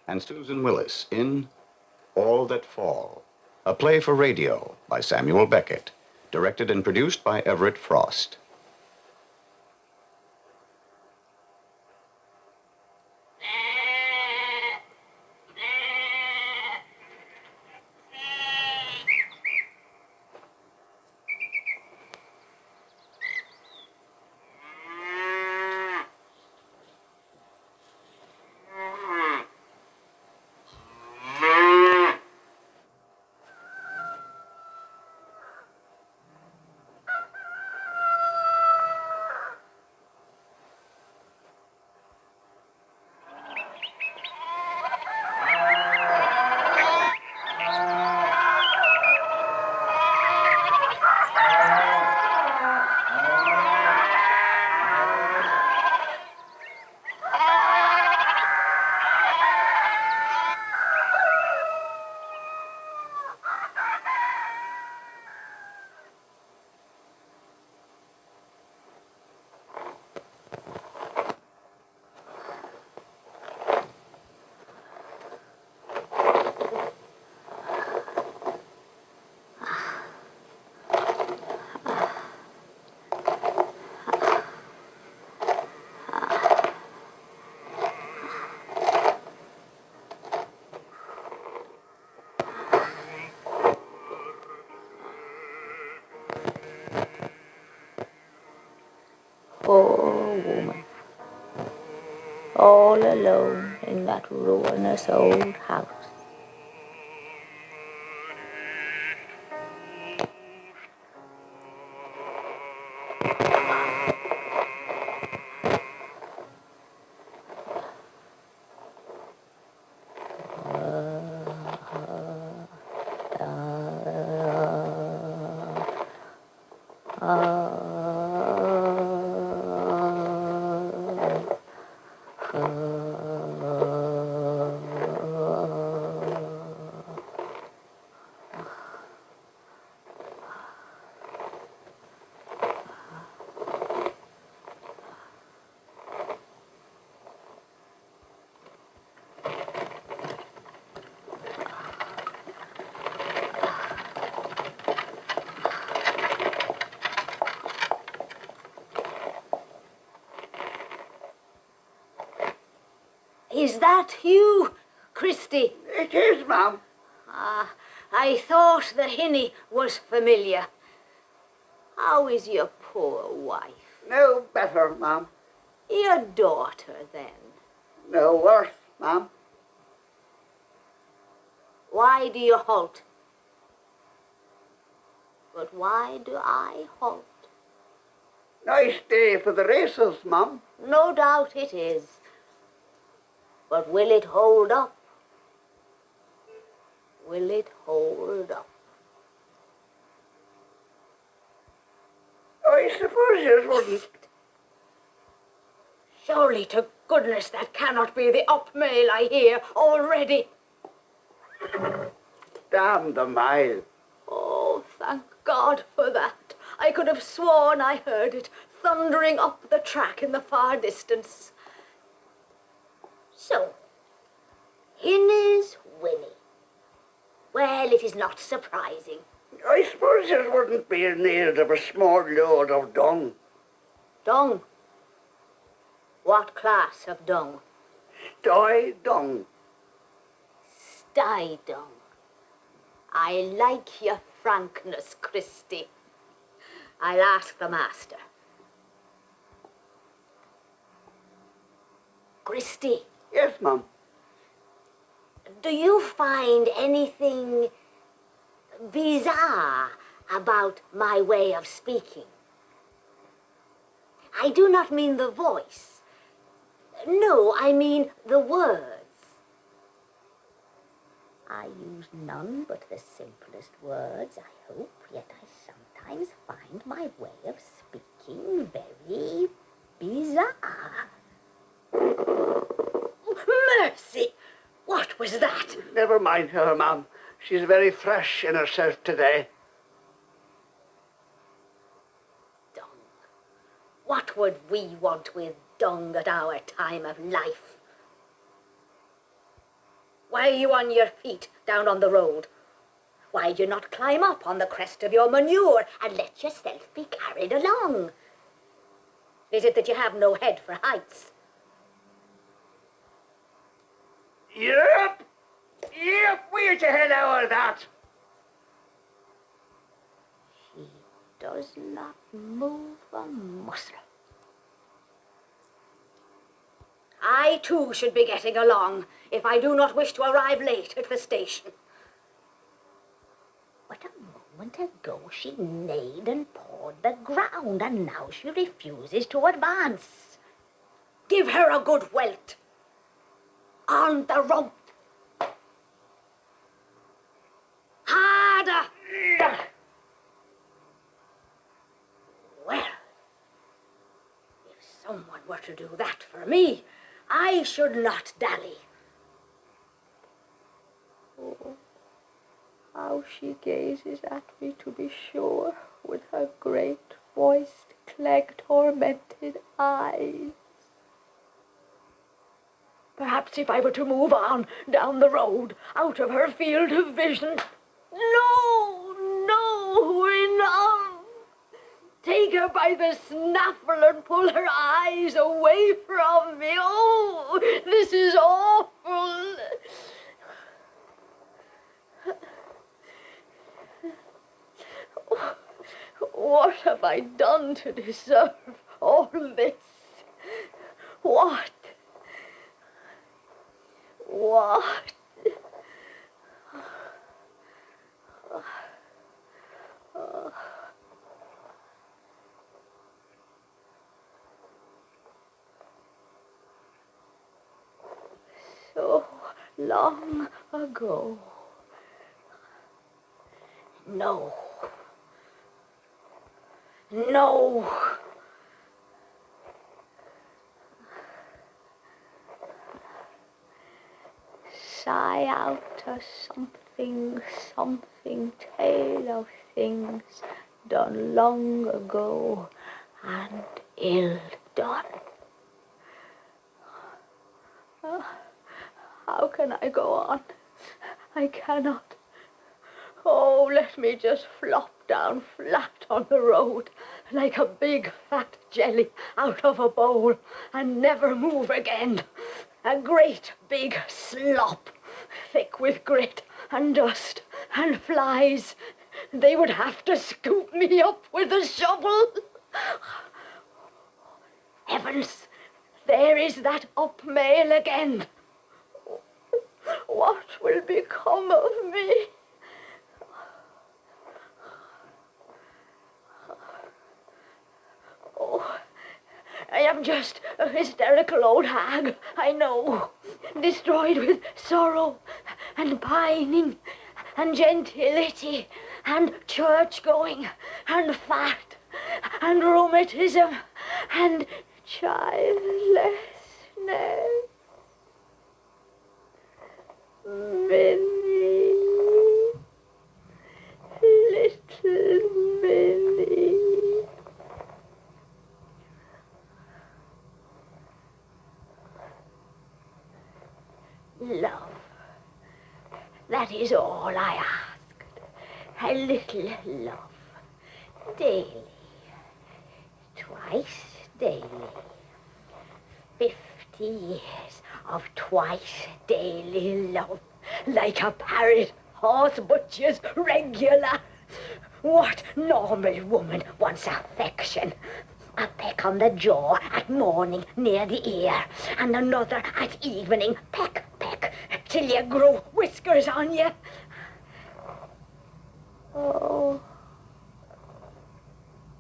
and Susan Willis in All That Fall, a play for radio by Samuel Beckett, directed and produced by Everett Frost. Poor woman, all alone in that ruinous old house. Is that you, Christy? It is, ma'am. I thought the hinny was familiar. How is your poor wife? No better, ma'am. Your daughter, then? No worse, ma'am. Why do you halt? But why do I halt? Nice day for the races, ma'am. No doubt it is. But will it hold up? Will it hold up? I suppose it wouldn't. Surely to goodness that cannot be the up mail I hear already. Damn the mile. Oh, thank God for that. I could have sworn I heard it thundering up the track in the far distance. So, Hinny's Winnie. Well, it is not surprising. I suppose it wouldn't be in need of a small load of dung. Dung? What class of dung? Sty dung. Sty dung. I like your frankness, Christy. I'll ask the master. Christy. Yes, ma'am. Do you find anything bizarre about my way of speaking? I do not mean the voice. No, I mean the words. I use none but the simplest words, I hope, yet I sometimes find my way of speaking very bizarre. Mercy! What was that? Never mind her, ma'am. She's very fresh in herself today. Dung. What would we want with dung at our time of life? Why are you on your feet down on the road? Why do you not climb up on the crest of your manure and let yourself be carried along? Is it that you have no head for heights? Yep! Yep! Where'd you head out of that? She does not move a muscle. I, too, should be getting along if I do not wish to arrive late at the station. But a moment ago she neighed and pawed the ground, and now she refuses to advance. Give her a good welt. On the rump. Harder. Well, if someone were to do that for me, I should not dally. Oh, how she gazes at me, to be sure, with her great-voiced, clegg-tormented eyes. Perhaps if I were to move on down the road, out of her field of vision. No, enough! Take her by the snaffle and pull her eyes away from me. Oh, this is awful. What have I done to deserve all this? What? So long ago. No. Sigh out a something tale of things done long ago and ill done. How can I go on? I cannot. Oh, let me just flop down flat on the road like a big fat jelly out of a bowl and never move again. A great big slop, thick with grit and dust and flies. They would have to scoop me up with a shovel. Heavens, there is that up mail again. What will become of me? Oh, I am just a hysterical old hag, I know, destroyed with sorrow and pining and gentility and church-going and fat and rheumatism and childlessness. Minnie, little Minnie. Love. That is all I asked. A little love. Daily. Twice daily. 50 years of twice daily love. Like a parrot horse butcher's regular. What normal woman wants affection? A peck on the jaw at morning near the ear, and another at evening, peck, peck, till you grow whiskers on you. Oh,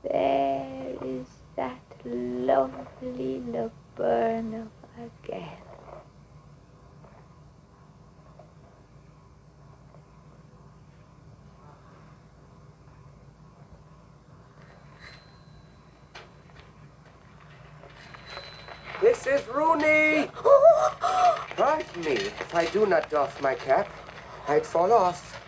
there is that lovely laburnum again. This is Rooney! Pardon me, if I do not doff my cap, I'd fall off.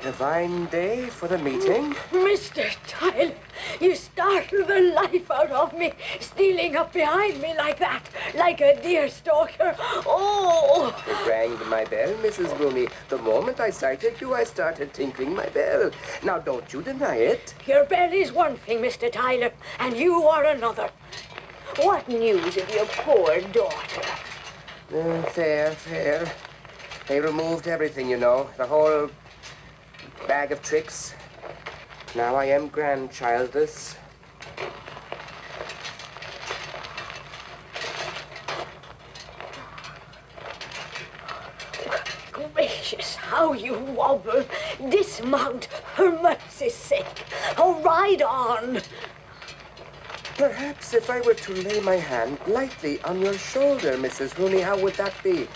A fine day for the meeting. Mr. Tyler, you startled the life out of me, stealing up behind me like that, like a deer stalker. Oh! It rang my bell, Mrs. Rooney. The moment I sighted you, I started tinkling my bell. Now, don't you deny it. Your bell is one thing, Mr. Tyler, and you are another. What news of your poor daughter? Fair. They removed everything, you know. The whole bag of tricks. Now I am grandchildless. Gracious, how you wobble. Dismount, for mercy's sake. Oh, ride on. Perhaps if I were to lay my hand lightly on your shoulder, Mrs. Rooney, how would that be?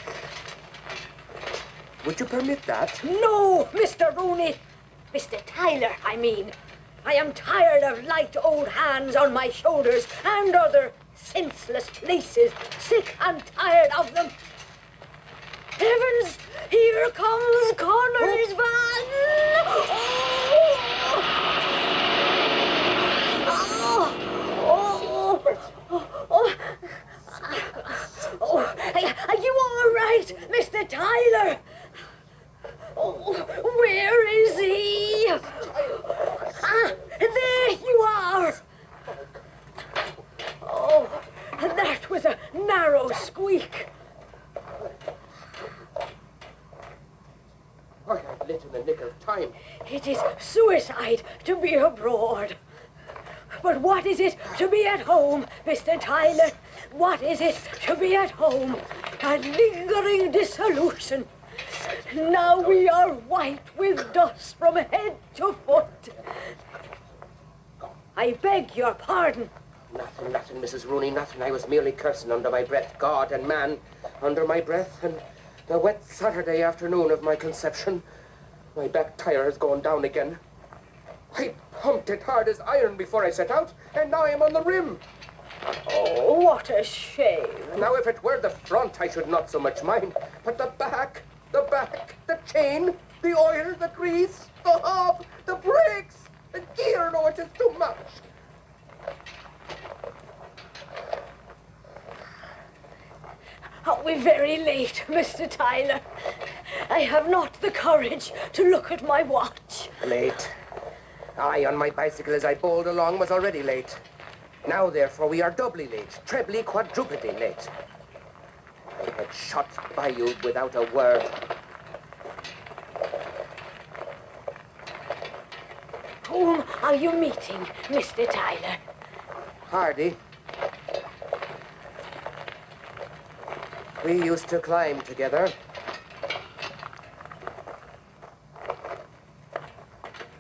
Would you permit that? No, Mr. Rooney. Mr. Tyler, I mean. I am tired of light old hands on my shoulders and other senseless places. Sick and tired of them. Heavens, here comes Connor's van. Are you all right, Mr. Tyler? Oh, where is he? Ah, there you are. Oh, that was a narrow squeak. I have lit in the nick of time. It is suicide to be abroad. But what is it to be at home, Mr. Tyler? What is it to be at home? A lingering dissolution. Now we are white with dust from head to foot. I beg your pardon. Nothing, Mrs. Rooney, nothing. I was merely cursing under my breath, God and man, under my breath, and the wet Saturday afternoon of my conception. My back tire has gone down again. I pumped it hard as iron before I set out, and now I am on the rim. Oh, what a shame. Now, if it were the front, I should not so much mind, but the back, the chain, the oil, the grease, the hob, the brakes, the gear, no, it is too much. Are we very late, Mr. Tyler? I have not the courage to look at my watch. Late. I, on my bicycle as I bowled along, was already late. Now, therefore, we are doubly late, trebly, quadruply late. I had shot by you without a word. Whom are you meeting, Mr. Tyler? Hardy. We used to climb together.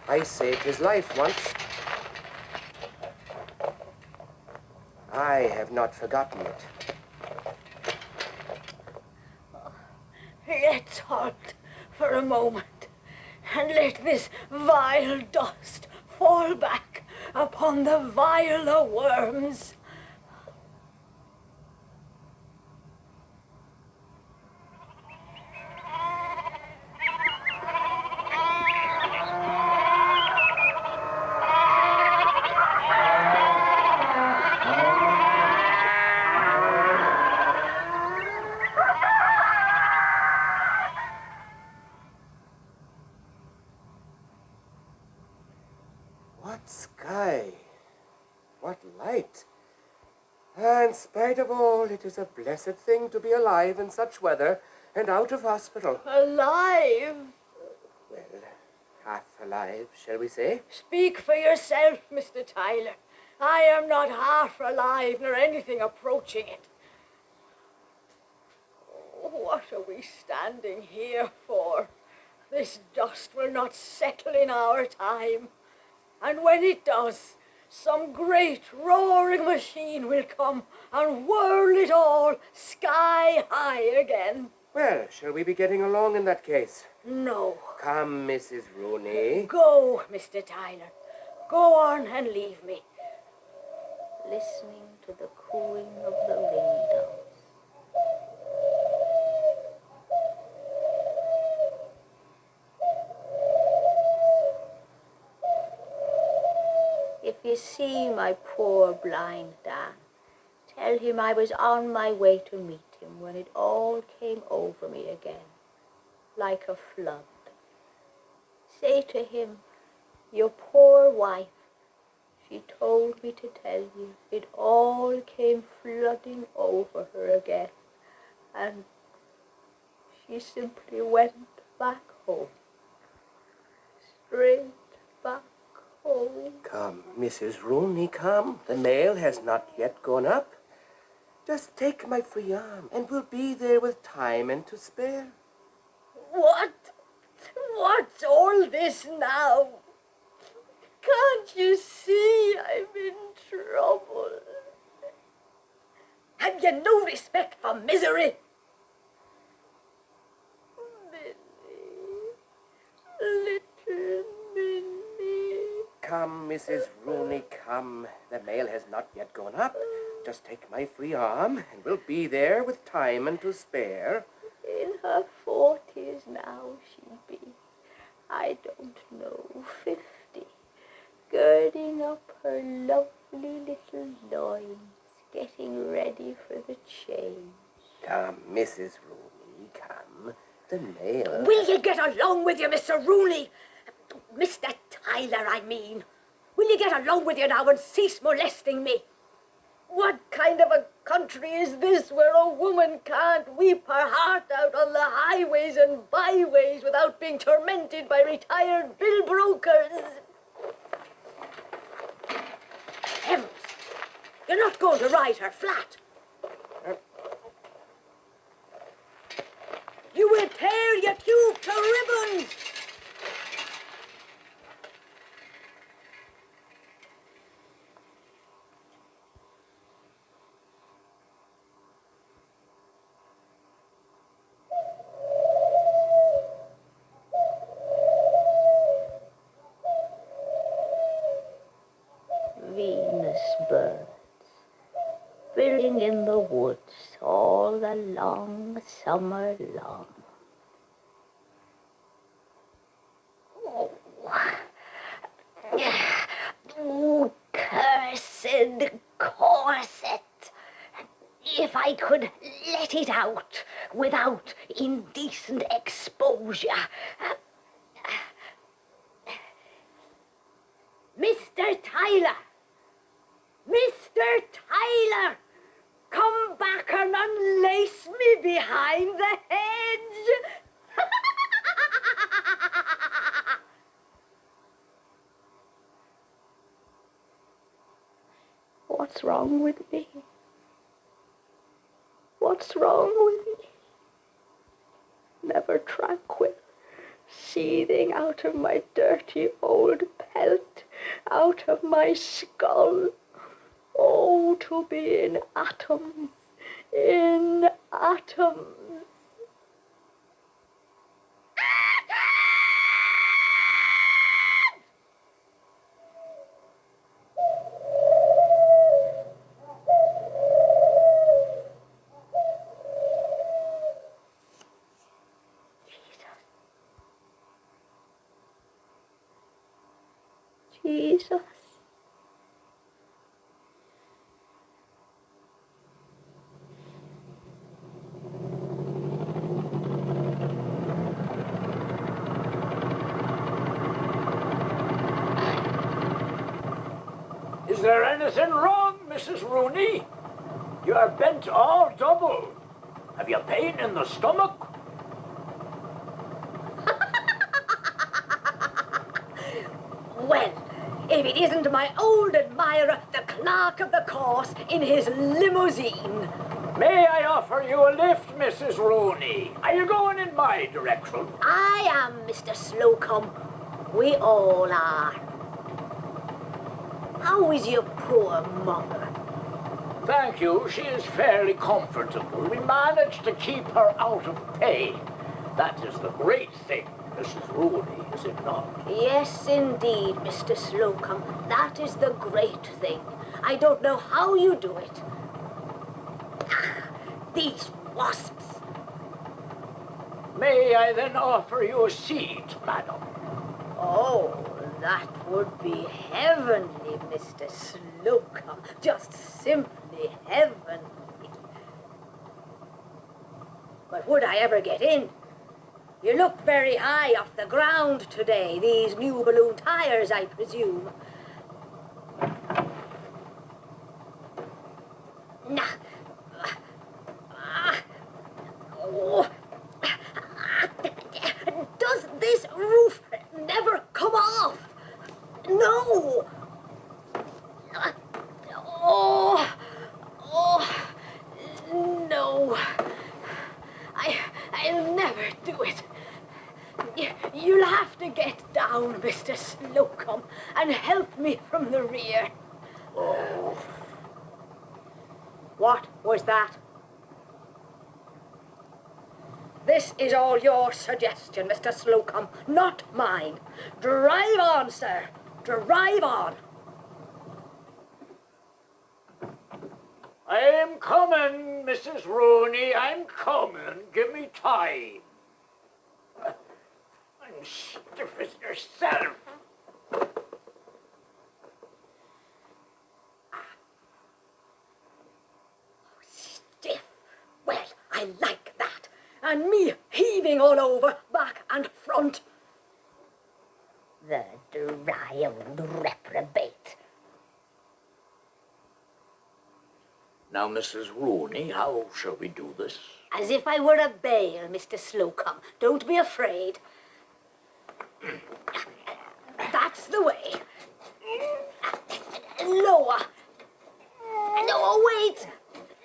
I saved his life once. I have not forgotten it. Let's halt for a moment and let this vile dust fall back upon the viler worms. What sky! What light! In spite of all, it is a blessed thing to be alive in such weather and out of hospital. Alive? Well, half alive, shall we say? Speak for yourself, Mr. Tyler. I am not half alive, nor anything approaching it. Oh, what are we standing here for? This dust will not settle in our time. And when it does, some great roaring machine will come and whirl it all sky high again. Well, shall we be getting along in that case? No. Come, Mrs. Rooney. Go, Mr. Tyler. Go on and leave me. Listening to the cooing of the ringdoves. you see my poor blind Dan. Tell him I was on my way to meet him when it all came over me again, like a flood. Say to him, your poor wife, she told me to tell you it all came flooding over her again, and she simply went back home. Straight back home. Come, Mrs. Rooney, come. The mail has not yet gone up. Just take my free arm, and we'll be there with time and to spare. What? What's all this now? Can't you see I'm in trouble? Have you no respect for misery? Minnie, little Minnie. Come, Mrs. Rooney, come. The mail has not yet gone up. Just take my free arm, and we'll be there with time and to spare. In her 40s now she'd be, I don't know, 50, girding up her lovely little loins, getting ready for the change. Come, Mrs. Rooney, come. The mail... Will you get along with you, Mr. Rooney? Mr. Tyler, I mean. Will you get along with you now and cease molesting me? What kind of a country is this where a woman can't weep her heart out on the highways and byways without being tormented by retired bill brokers? Heavens, you're not going to ride her flat. You will tear your tube to ribbons. Venus birds, billing in the woods all the long summer long. Oh, cursed corset. If I could let it out without indecent exposure. Mr. Tyler! Mr. Tyler! Come back and unlace me behind the hedge! What's wrong with me? What's wrong with me? Never tranquil, seething out of my dirty old pelt, out of my skull. Oh, to be in atoms, in atoms. Jesus. Is there anything wrong, Mrs. Rooney? You are bent all double. Have you pain in the stomach? Well, if it isn't my old admirer, the clerk of the course, in his limousine. May I offer you a lift, Mrs. Rooney? Are you going in my direction? I am, Mr. Slocum. We all are. How is your poor mother? Thank you. She is fairly comfortable. We managed to keep her out of pain. That is the great thing, Mrs. Rooney, is it not? Yes, indeed, Mr. Slocum. That is the great thing. I don't know how you do it. Ah, these wasps. May I then offer you a seat, madam? Oh, That would be heavenly, Mr. Slocum. Just simply heavenly. But would I ever get in? You look very high off the ground today. These new balloon tires, I presume. Nah. Oh. Does this roof never come off? No. No. I'll never do it. You'll have to get down, Mr. Slocum, and help me from the rear. Oh. What was that? This is all your suggestion, Mr. Slocum, not mine. Drive on, sir. Drive on. I'm coming, Mrs. Rooney. I'm coming. Give me time. I'm stiff as yourself. Stiff. Well, I like that. And me heaving all over, back and front. The dry old reprobate. Now, Mrs. Rooney, how shall we do this? As if I were a bale, Mr. Slocum. Don't be afraid. That's the way. Lower. No, wait.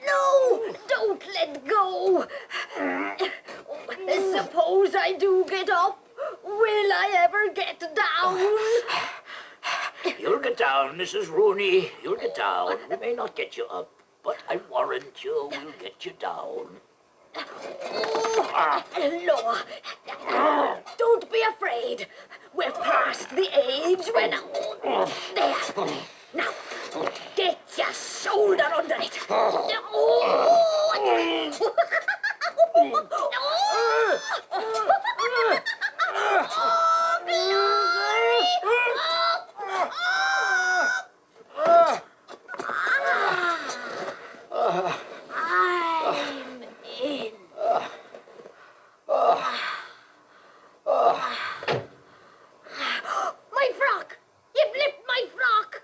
No, don't let go. Suppose I do get up. Will I ever get down? You'll get down, Mrs. Rooney. You'll get down. We may not get you up, but I warrant you we'll get you down. Lower. Don't be afraid. We're past the age when... There. Now, get your shoulder under it. I'm in. My frock! You've lipped my frock!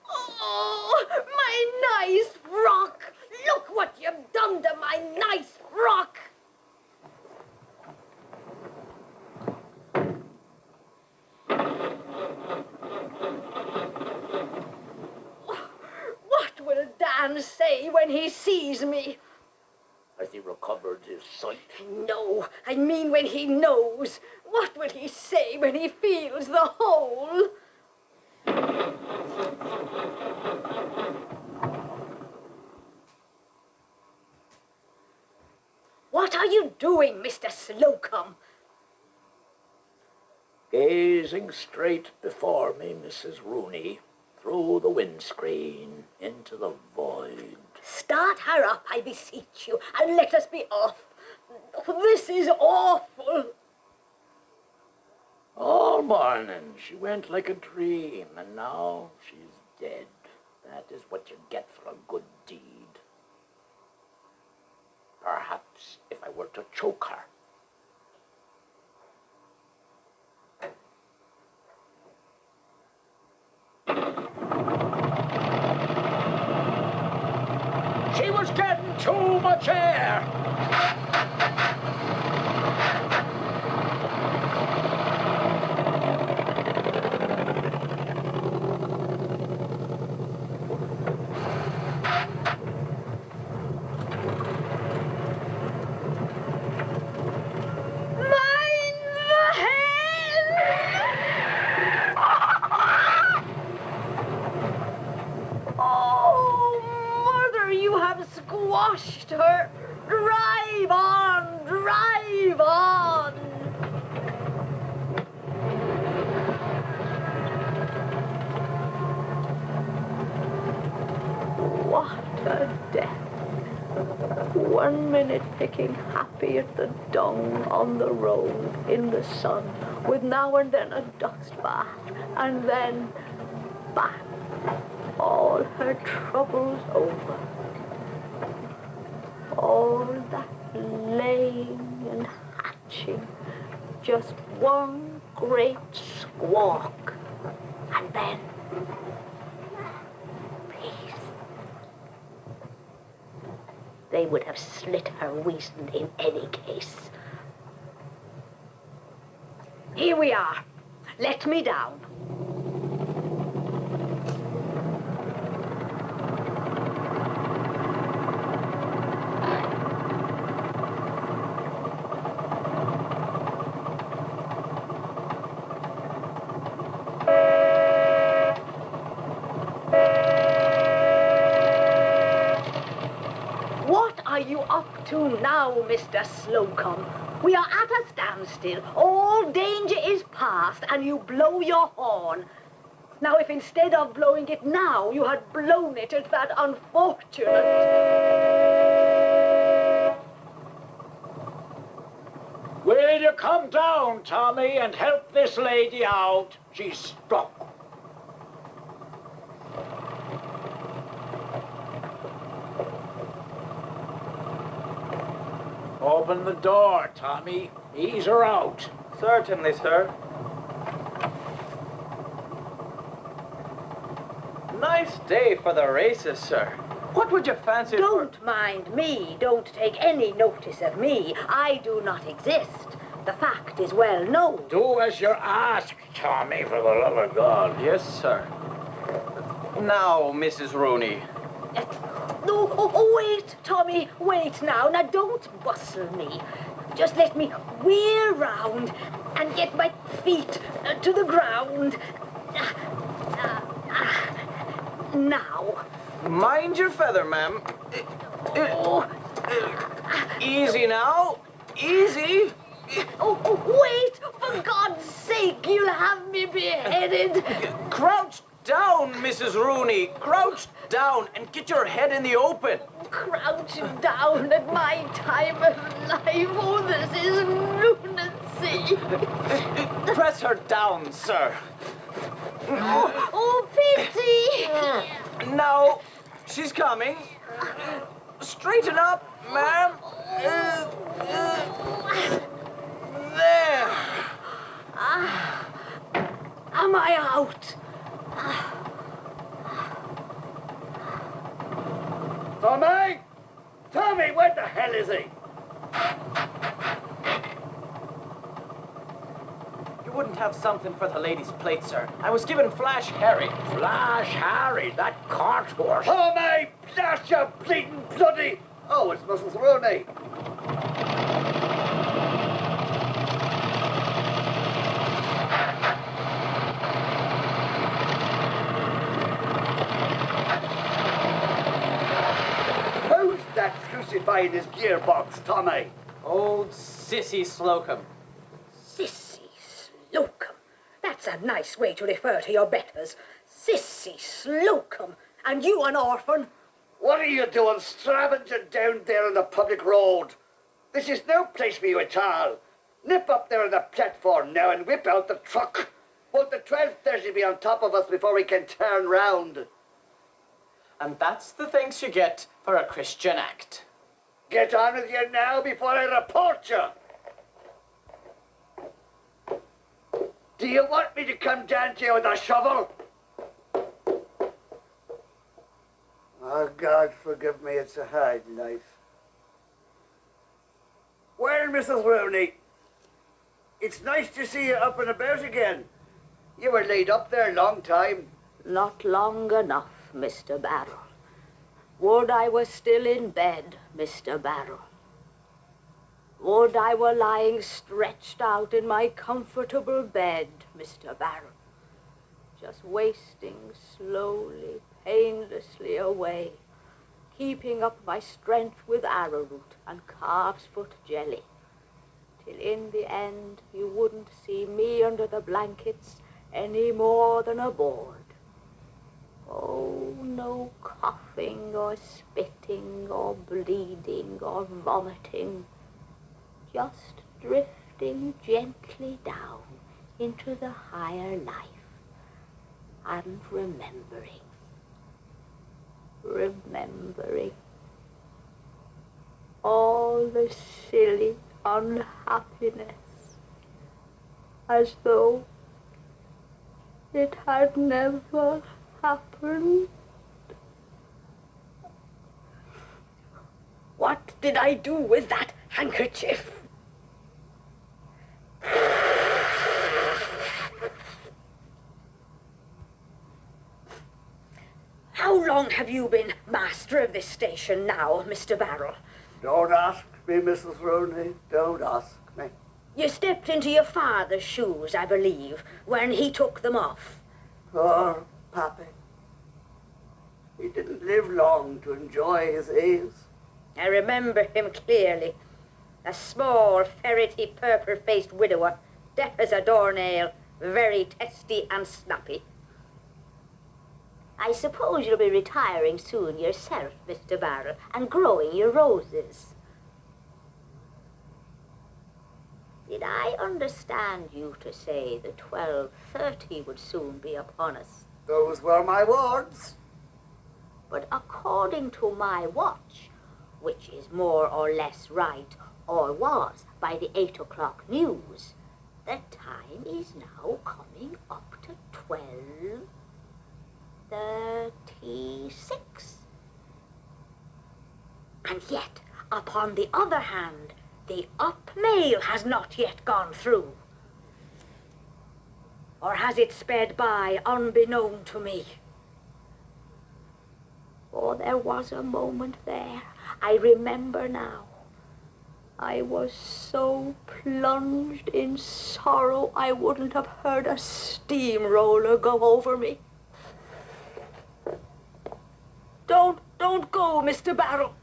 Oh, my nice frock! Look what you've done to my nice frock! What will Dan say when he sees me? Has he recovered his sight? No, I mean when he knows. What will he say when he feels the hole? What are you doing, Mr. Slocum? Gazing straight before me, Mrs. Rooney, through the windscreen into the void. Start her up, I beseech you, and let us be off. This is awful. All morning she went like a dream, and now she's dead. That is what you get for a good deed. Perhaps if I were to choke her. She was getting too much air. Squashed her. Drive on, drive on. What a death. 1 minute picking happy at the dung on the road in the sun, with now and then a dust bath, and then back, all her troubles over. All that laying and hatching, just one great squawk, and then peace. They would have slit her weasand in any case. Here we are. Let me down. What are you up to now, Mr. Slocum? We are at a standstill. All danger is past, and you blow your horn. Now, if instead of blowing it now, you had blown it at that unfortunate... Will you come down, Tommy, and help this lady out? She's stuck. Open the door, Tommy. Ease her out. Certainly, sir. Nice day for the races, sir. What would you fancy Don't mind me. Don't take any notice of me. I do not exist. The fact is well known. Do as you're asked, Tommy, for the love of God. Yes, sir. Now, Mrs. Rooney. No, oh, wait, Tommy, wait now. Now, don't bustle me. Just let me wheel round and get my feet to the ground. Now. Mind your feather, ma'am. Easy now. Easy. Oh, wait, for God's sake, you'll have me beheaded. Crouch down, Mrs. Rooney. Crouch down and get your head in the open. Crouch down at my time of life. Oh, this is lunacy. Press her down, sir. Oh, pity. No, she's coming. Straighten up, ma'am. There. Am I out? Tommy! Tommy, where the hell is he? You wouldn't have something for the lady's plate, sir. I was given Flash Harry. Flash Harry, that cart horse. Tommy! Blast your bleeding bloody... Oh, it's Mrs. Rooney. Who's that crucifying his gearbox, Tommy? Old Sissy Slocum. Sissy Slocum. That's a nice way to refer to your betters. Sissy Slocum. And you an orphan? What are you doing scavenging down there on the public road? This is no place for you at all. Nip up there on the platform now and whip out the truck. Won't the 12:30 be on top of us before we can turn round? And that's the thanks you get for a Christian act. Get on with you now before I report you. Do you want me to come down to you with a shovel? Oh, God, forgive me, it's a hard life. Well, Mrs. Rooney, it's nice to see you up and about again. You were laid up there a long time. Not long enough, Mr. Barrel. Would I were still in bed, Mr. Barrel. Would I were lying stretched out in my comfortable bed, Mr. Barrel. Just wasting slowly, painlessly away, keeping up my strength with arrowroot and calf's foot jelly, till in the end you wouldn't see me under the blankets any more than a board. Oh, no coughing or spitting or bleeding or vomiting. Just drifting gently down into the higher life and remembering. Remembering all the silly unhappiness as though it had never happened. What did I do with that handkerchief? How long have you been master of this station now, Mr. Barrell? Don't ask me, Mrs. Rooney. Don't ask me. You stepped into your father's shoes, I believe, when he took them off. Poor Pappy. He didn't live long to enjoy his ease. I remember him clearly. A small, ferrety, purple-faced widower, deaf as a doornail, very testy and snappy. I suppose you'll be retiring soon yourself, Mr. Barrell, and growing your roses. Did I understand you to say the 12:30 would soon be upon us? Those were my words. But according to my watch, which is more or less right, or was by the 8 o'clock news, the time is now coming up to 12:36. And yet, upon the other hand, the up mail has not yet gone through. Or has it sped by unbeknown to me? Oh, there was a moment there. I remember now. I was so plunged in sorrow I wouldn't have heard a steamroller go over me. Don't go, Mr. Barrell.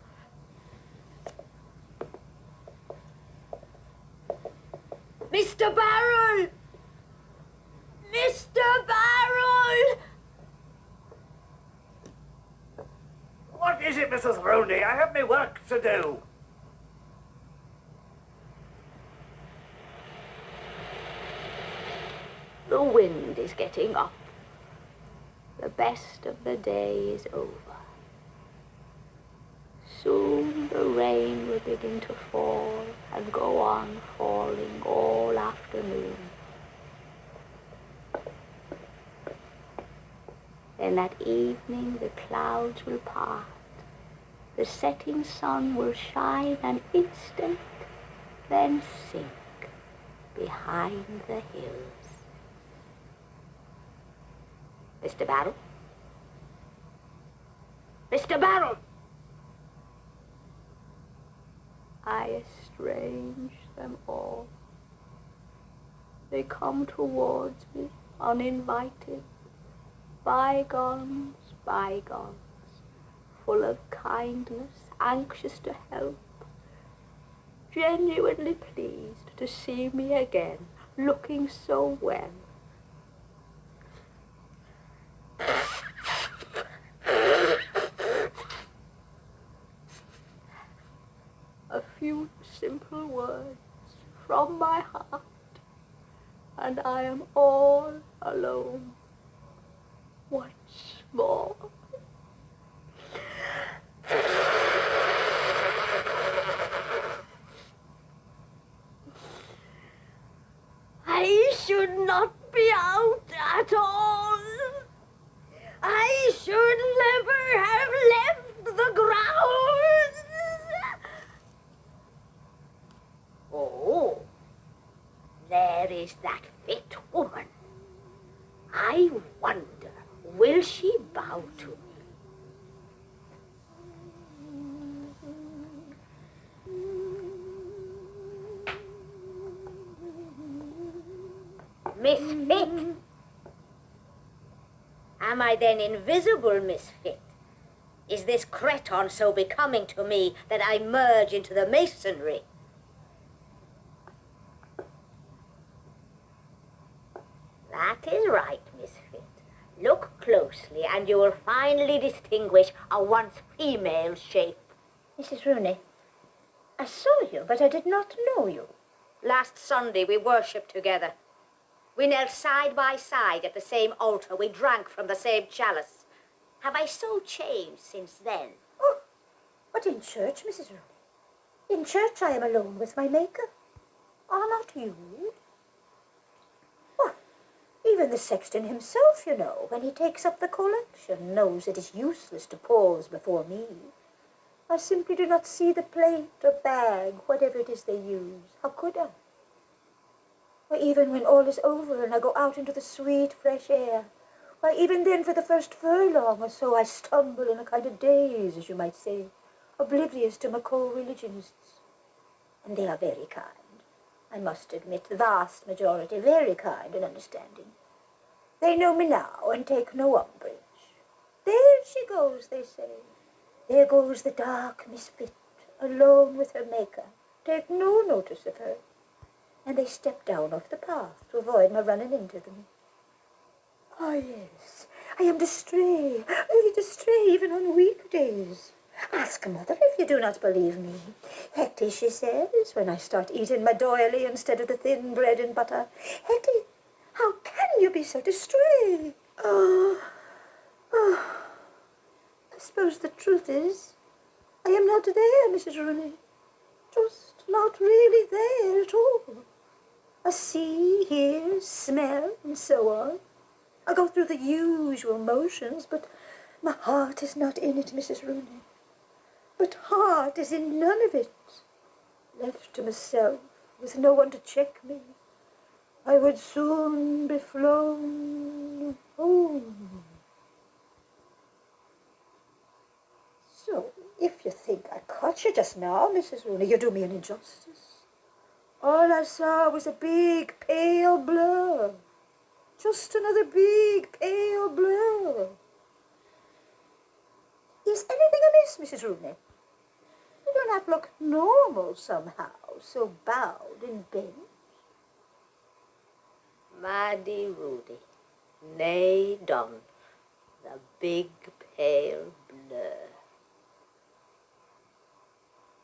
Mr. Barrell! Mr. Barrell! What is it, Mrs. Rooney? I have my work to do. The wind is getting up. The best of the day is over. Soon the rain will begin to fall and go on falling all afternoon. Then at evening the clouds will part. The setting sun will shine an instant, then sink behind the hills. Mr. Barrell? Mr. Barrell! I estrange them all. They come towards me uninvited, bygones, bygones, full of kindness, anxious to help, genuinely pleased to see me again, looking so well. A few simple words from my heart, and I am all alone once more. I should not be out at all. I should never have left the grounds. Oh, there is that fit woman. I wonder, will she bow to me? Miss Fit? Am I then invisible, Miss Fit? Is this creton so becoming to me that I merge into the masonry? That is right, Miss Fit. Look closely and you will finally distinguish a once female shape. Mrs. Rooney, I saw you, but I did not know you. Last Sunday we worshipped together. We knelt side by side at the same altar. We drank from the same chalice. Have I so changed since then? Oh, but in church, Mrs. Rooney. In church I am alone with my Maker. Are not you? Oh, even the sexton himself, you know, when he takes up the collection, knows it is useless to pause before me. I simply do not see the plate or bag, whatever it is they use. How could I? Why, even when all is over and I go out into the sweet, fresh air, why, even then for the first furlong or so I stumble in a kind of daze, as you might say, oblivious to my co-religionists. And they are very kind. I must admit, the vast majority, very kind and understanding. They know me now and take no umbrage. There she goes, they say. There goes the dark misfit, alone with her Maker. Take no notice of her. And they step down off the path to avoid my running into them. Ah, yes, I am distrait, really distrait, even on weekdays. Ask mother if you do not believe me. Hetty, she says, when I start eating my doily instead of the thin bread and butter. Hetty, how can you be so distrait? I suppose the truth is, I am not there, Mrs. Rooney. Just not really there at all. I see, hear, smell, and so on. I go through the usual motions, but my heart is not in it, Mrs. Rooney. But heart is in none of it. Left to myself, with no one to check me, I would soon be flown home. So, if you think I caught you just now, Mrs. Rooney, you do me an injustice. All I saw was a big, pale blur. Just another big, pale blur. Is anything amiss, Mrs. Rooney? You do not look normal somehow, so bowed and bent. Maddie Rudy, nay done, the big pale blur.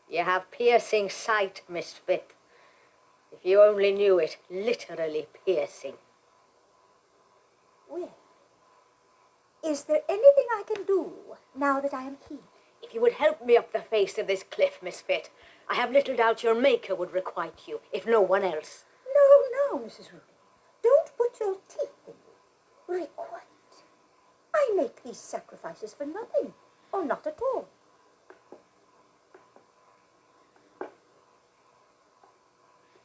You have piercing sight, misfit. If you only knew it, literally piercing. Well, is there anything I can do now that I am here? If you would help me up the face of this cliff, misfit, I have little doubt your Maker would requite you, if no one else. No, Mrs. Ruby. Don't put your teeth in me. Requite. I make these sacrifices for nothing, or not at all.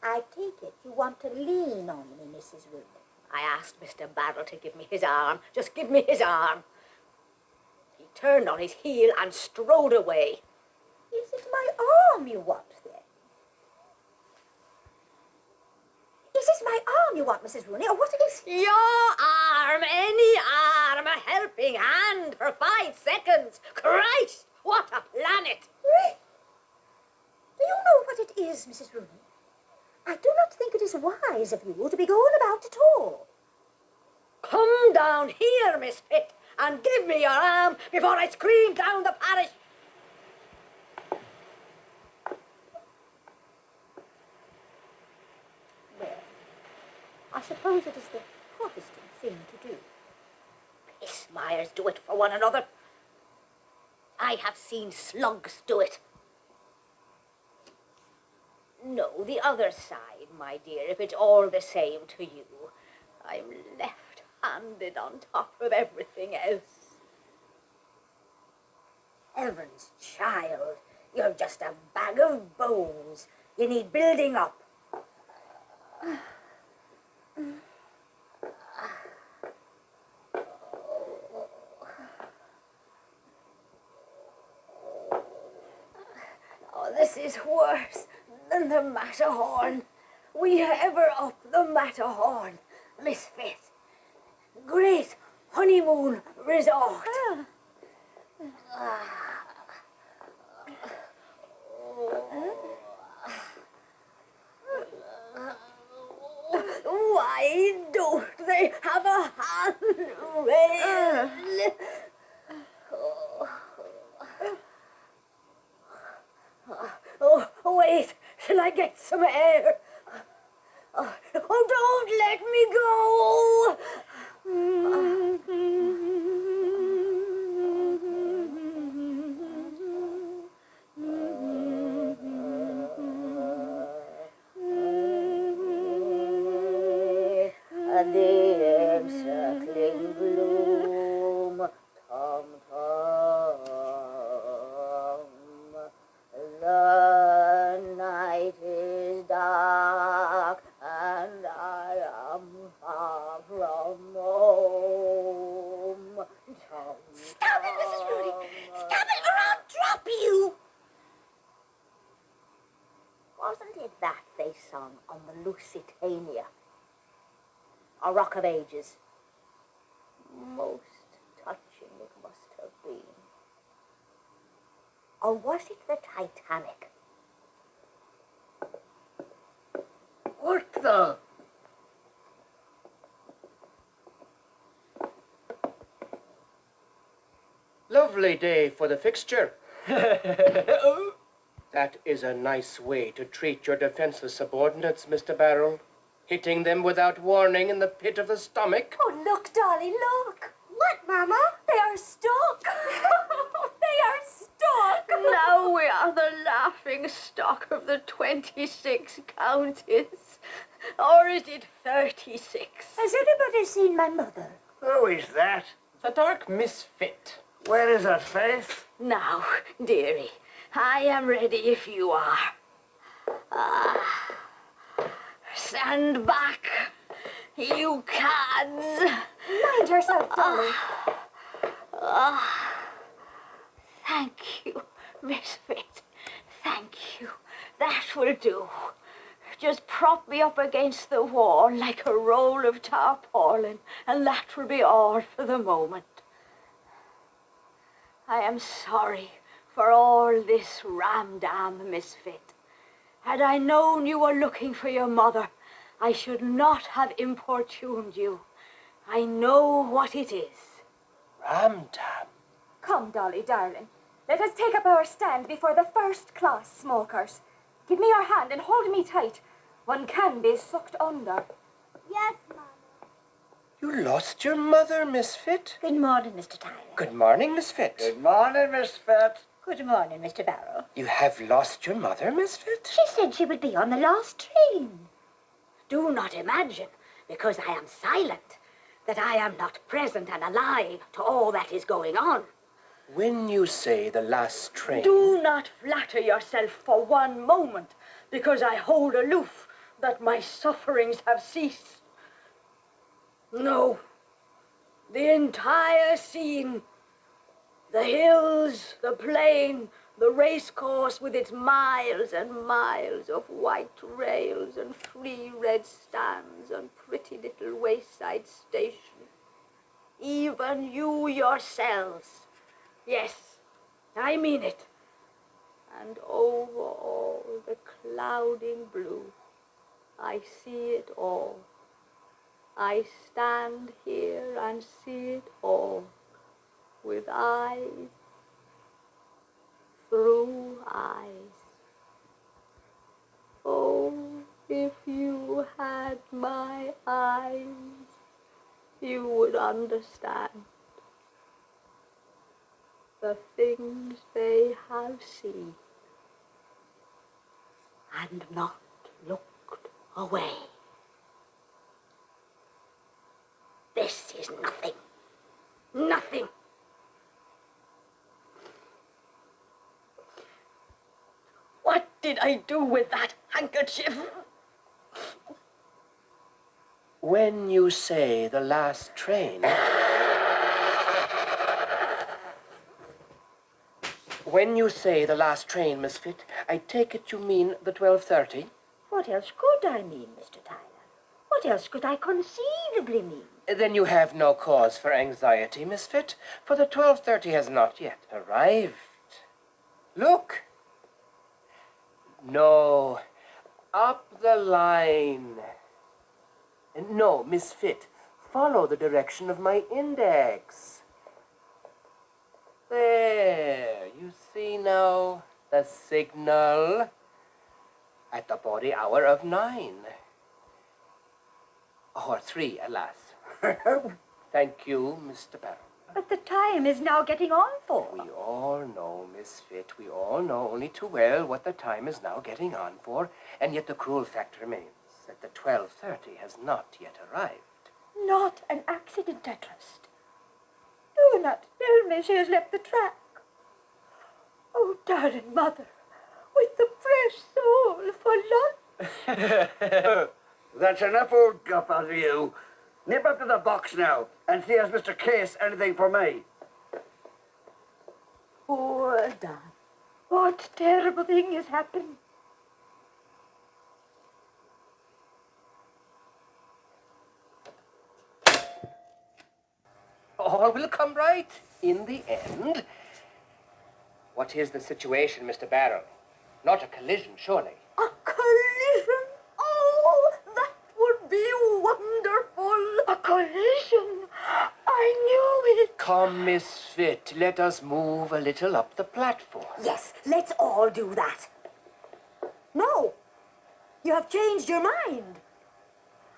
I take it you want to lean on me, Mrs. Ruby. I asked Mr. Barrell to give me his arm. Just give me his arm. He turned on his heel and strode away. Is it my arm you want, then? Is it my arm you want, Mrs. Rooney, or what is it? Your arm, any arm, a helping hand for 5 seconds. Christ, what a planet! Really? Do you know what it is, Mrs. Rooney? I do not think it is wise of you to be going about at all. Come down here, misfit, and give me your arm before I scream down the parish. Well, I suppose it is the Protestant thing to do. Pissmires do it for one another. I have seen slugs do it. No, the other side, my dear, if it's all the same to you. I'm left-handed on top of everything else. Heavens, child, you're just a bag of bones. You need building up. Oh, this is worse than the Matterhorn. We ever up the Matterhorn, misfit. Great honeymoon resort. Why don't they have a handrail? wait till I get some air. Oh, don't let me go. The encircling gloom, tom, tom. The night is dark and I am far from home. Tom, stop it, Mrs. Rooney! Stop it or I'll drop you! Wasn't it that they sung on the Lusitania? A Rock of Ages. Most touching it must have been. Or was it the Titanic? What the? Lovely day for the fixture. That is a nice way to treat your defenseless subordinates, Mr. Barrel. Hitting them without warning in the pit of the stomach. Oh, look, Dolly, look. What, Mama? They are stuck. They are stuck. Now we are the laughing stock of the 26 counties. Or is it 36? Has anybody seen my mother? Who is that? The dark misfit. Where is her face? Now, dearie, I am ready if you are. Stand back, you cads. Mind yourself, Dolly. Thank you, Misfit. Thank you. That will do. Just prop me up against the wall like a roll of tarpaulin, and that will be all for the moment. I am sorry for all this ram-dam, Misfit. Had I known you were looking for your mother, I should not have importuned you. I know what it is. Ram-dam. Come, Dolly, darling. Let us take up our stand before the first-class smokers. Give me your hand and hold me tight. One can be sucked under. Yes, Mama. You lost your mother, Misfit? Good morning, Mr. Tyler. Good morning, Misfit. Good morning, Miss Fett. Good morning, Mr. Barrow. You have lost your mother, Misfit? She said she would be on the last train. Do not imagine, because I am silent, that I am not present and alive to all that is going on. When you say the last train... Do not flatter yourself for one moment, because I hold aloof that my sufferings have ceased. No, the entire scene, the hills, the plain, the racecourse with its miles and miles of white rails and 3 red stands and pretty little wayside station. Even you yourselves, yes, I mean it. And over all the clouding blue, I see it all. I stand here and see it all with eyes through eyes. Oh, if you had my eyes, you would understand the things they have seen and not looked away. This is nothing. Nothing. What did I do with that handkerchief? When you say the last train... When you say the last train, Misfit, I take it you mean the 12:30? What else could I mean, Mr. Tyler? What else could I conceivably mean? Then you have no cause for anxiety, Misfit, for the 12:30 has not yet arrived. Look! No, up the line. No, Misfit, follow the direction of my index. There, you see now the signal. at the body hour of 9. Or 3, alas. Thank you, Mr. Barrow. But the time is now getting on for. We all know, Miss Fit, we all know only too well what the time is now getting on for, and yet the cruel fact remains that the 12:30 has not yet arrived. Not an accident, I trust. Do not tell me she has left the track. Oh, darling mother, with the fresh soul for lunch. That's enough old guff out of you. Nip up to the box now and see has Mr. Case anything for me. Poor Dan. What terrible thing has happened? All will come right in the end. What is the situation, Mr. Barrow? Not a collision, surely. A collision? Oh, that would be wonderful. A collision? I knew it. Come, Miss Fit, let us move a little up the platform. Yes, let's all do that. No, you have changed your mind.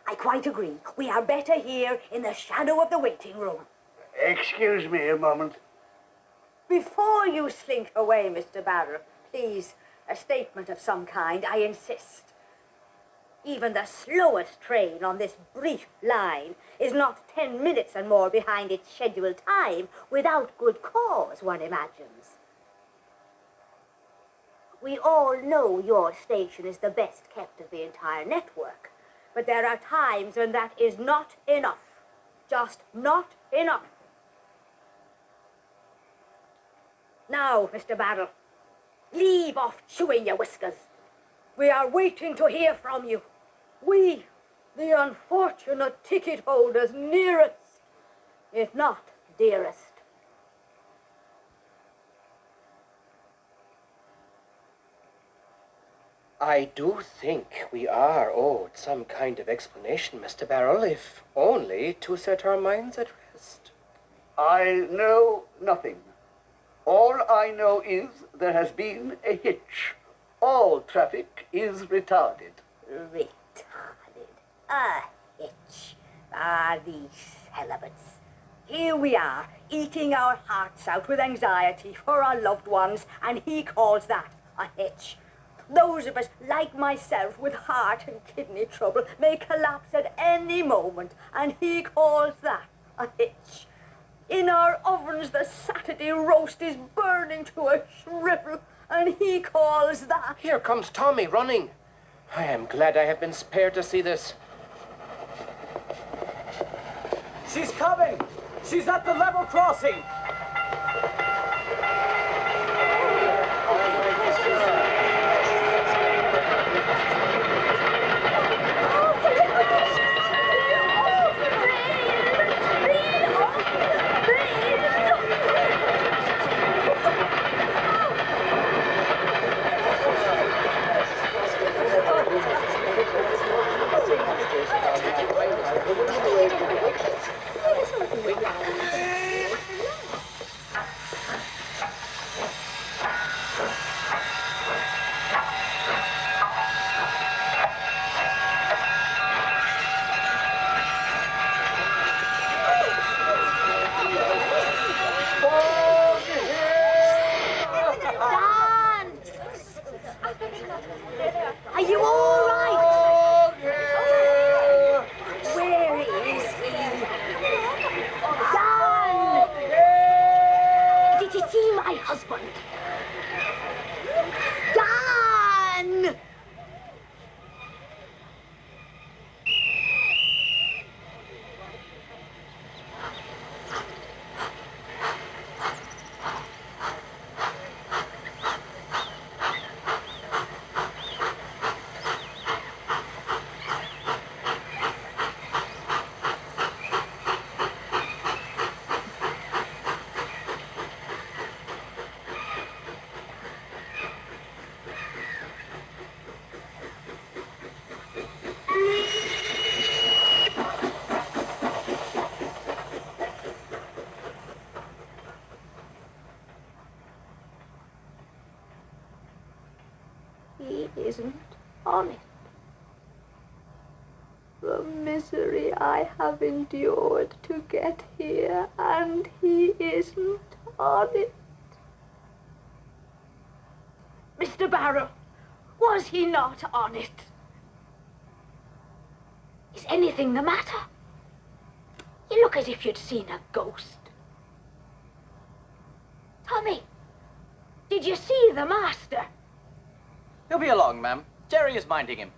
I quite agree. We are better here in the shadow of the waiting room. Excuse me a moment. Before you slink away, Mr. Barrow, please, a statement of some kind, I insist. Even the slowest train on this brief line is not 10 minutes and more behind its scheduled time without good cause, one imagines. We all know your station is the best kept of the entire network, but there are times when that is not enough. Just not enough. Now, Mr. Barrow, leave off chewing your whiskers. We are waiting to hear from you. We, the unfortunate ticket holders nearest, if not dearest. I do think we are owed some kind of explanation, Mr. Barrow, if only to set our minds at rest. I know nothing. All I know is there has been a hitch. All traffic is retarded. Retarded. A hitch. Ah, these celibates. Here we are, eating our hearts out with anxiety for our loved ones, and he calls that a hitch. Those of us, like myself, with heart and kidney trouble, may collapse at any moment, and he calls that a hitch. In our ovens, the Saturday roast is burning to a shrivel, and he calls that... Here comes Tommy running. I am glad I have been spared to see this. She's coming! She's at the level crossing! Are you all right? Where is he? Dan! Did you see my husband? Dan! He isn't on it. The misery I have endured to get here, and he isn't on it. Mr. Barrow, was he not on it? Is anything the matter? You look as if you'd seen a ghost. Tommy, did you see the master? He'll be along, ma'am. Jerry is minding him.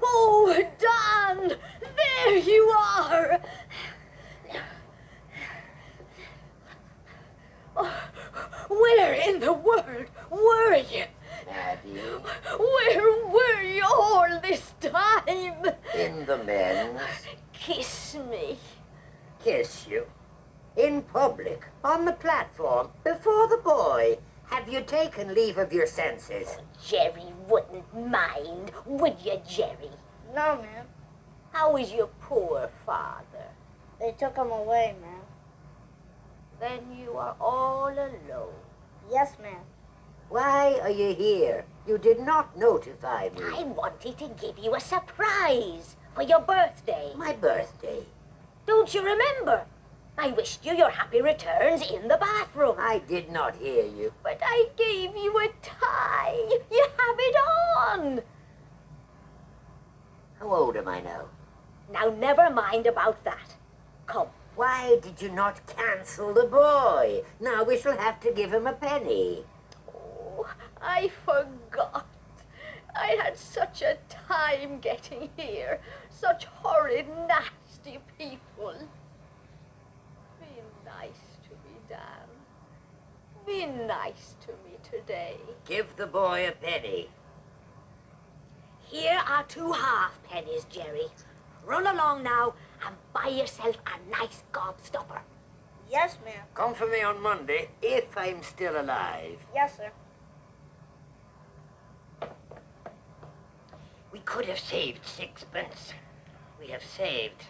Oh, Dan! There you are! Oh, where in the world were you? Maddie, Where were you all this time? in the men's. Kiss me. Kiss you. In public, on the platform, before the boy. Have you taken leave of your senses? Jerry wouldn't mind, would you, Jerry? No, ma'am. How is your poor father? They took him away, ma'am. Then you are all alone. Yes, ma'am. Why are you here? You did not notify me. I wanted to give you a surprise for your birthday. My birthday. Don't you remember? I wished you your happy returns in the bathroom. I did not hear you. But I gave you a tie. You have it on. How old am I now? Now never mind about that. Come. Why did you not cancel the boy? Now we shall have to give him a penny. Oh, I forgot. I had such a time getting here. Such horrid, nasty people. Be nice to me, Dan. Be nice to me today. Give the boy a penny. Here are 2 half pennies, Jerry. Run along now and buy yourself a nice gobstopper. Yes, ma'am. Come for me on Monday, if I'm still alive. Yes, sir. We could have saved 6pence. We have saved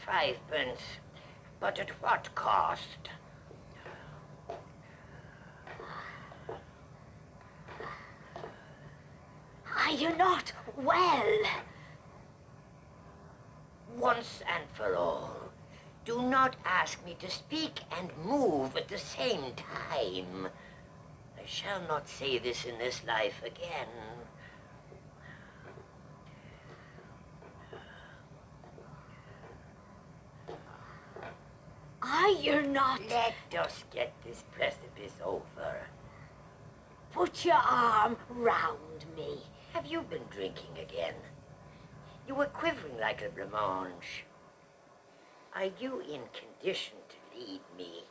5pence. But at what cost? Are you not well? Once and for all, do not ask me to speak and move at the same time. I shall not say this in this life again. Are you not? Let us get this precipice over. Put your arm round me. Have you been drinking again? You were quivering like a blancmange. Are you in condition to lead me?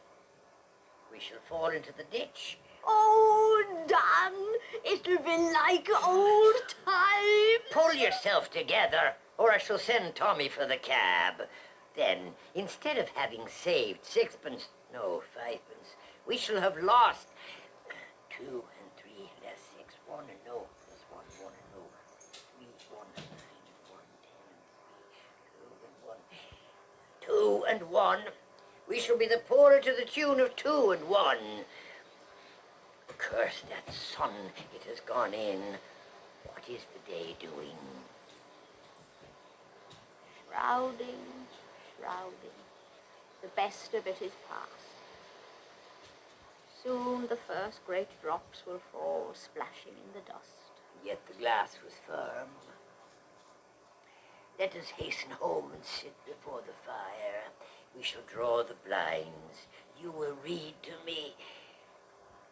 We shall fall into the ditch. Oh, Dan, it'll be like old times. Pull yourself together, or I shall send Tommy for the cab. Then, instead of having saved 6pence, no, 5pence, we shall have lost 2 and 3 less 6, 1 and no, plus 1, 1 and no, 3, 1 and 9, 1, 10 and 3, 2 and 1. 2 and 1. We shall be the poorer to the tune of 2 and 1. Curse that sun, it has gone in. What is the day doing? Shrouding, shrouding. The best of it is past. Soon the first great drops will fall, splashing in the dust. Yet the glass was firm. Let us hasten home and sit before the fire. We shall draw the blinds. You will read to me.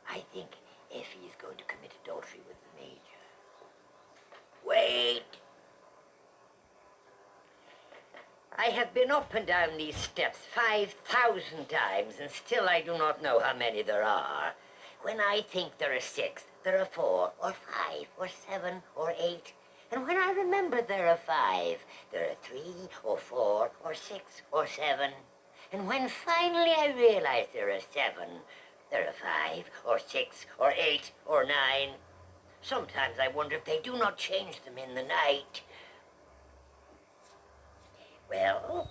I think Effie is going to commit adultery with the Major. Wait! I have been up and down these steps 5,000 times, and still I do not know how many there are. When I think there are 6, there are 4, or 5, or 7, or 8. And when I remember there are 5, there are 3, or 4, or 6, or 7. And when finally I realize there are 7, there are 5, or 6, or 8, or 9. Sometimes I wonder if they do not change them in the night. Well,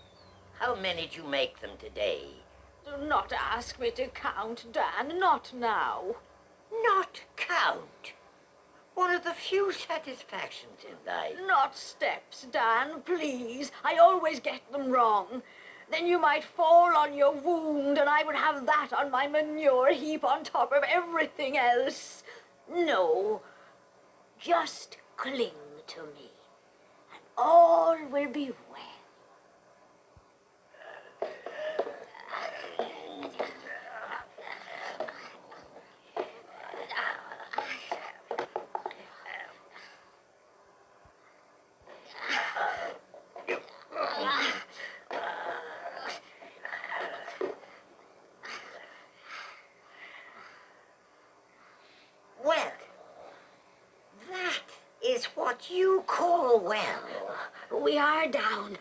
how many did you make them today? Do not ask me to count, Dan. Not now. Not count. One of the few satisfactions in life. Not steps, Dan, please. I always get them wrong. Then you might fall on your wound, and I would have that on my manure heap on top of everything else. No, just cling to me, and all will be well. Well, that is what you call well. We are down,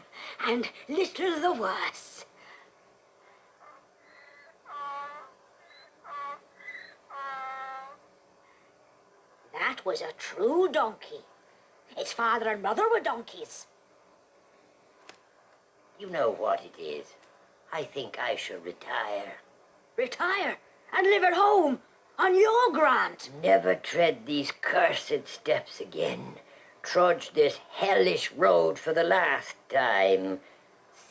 and little the worse. That was a true donkey. Its father and mother were donkeys. You know what it is. I think I shall retire. Retire and live at home on your grant. Never tread these cursed steps again. Trudge this hellish road for the last time.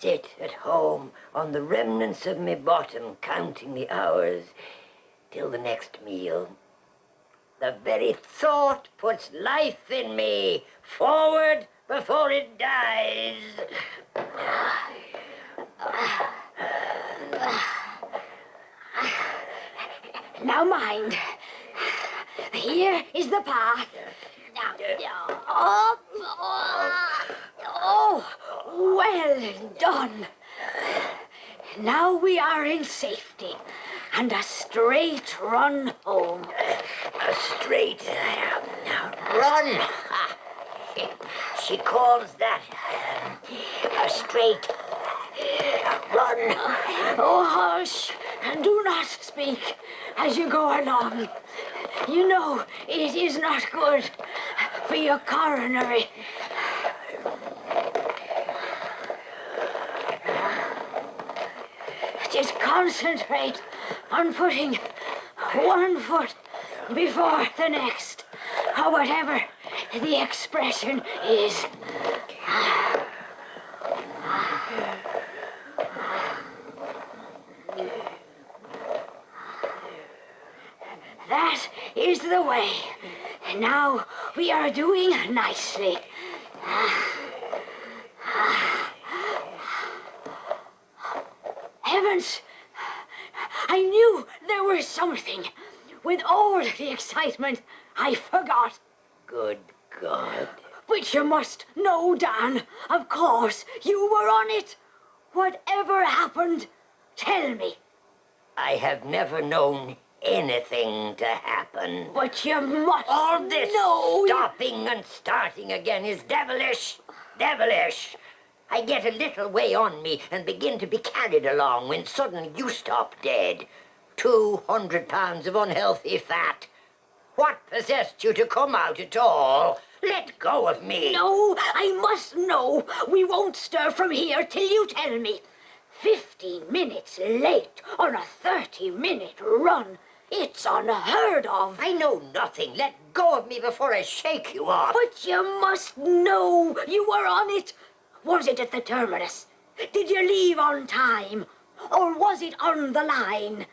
Sit at home on the remnants of me bottom, counting the hours till the next meal. The very thought puts life in me, forward before it dies. Now mind, here is the path. Oh, well done. Now we are in safety, and a straight run home. A straight run. She calls that a straight run. Oh, hush, and do not speak as you go along. You know it is not good for your coronary. Just concentrate on putting one foot before the next, or whatever the expression is. That is the way. Now we are doing nicely. Heavens! I knew there was something. With all the excitement, I forgot. Good God. But you must know, Dan. Of course, you were on it. Whatever happened, tell me. I have never known anything to happen. But you must All this know. stopping and starting again is devilish. Devilish. I get a little way on me and begin to be carried along when suddenly you stop dead. 200 pounds of unhealthy fat. What possessed you to come out at all? Let go of me. No, I must know. We won't stir from here till you tell me. 15 minutes late on a 30-minute run. It's unheard of. I know nothing. Let go of me before I shake you off. But you must know you were on it. Was it at the terminus? Did you leave on time? Or was it on the line?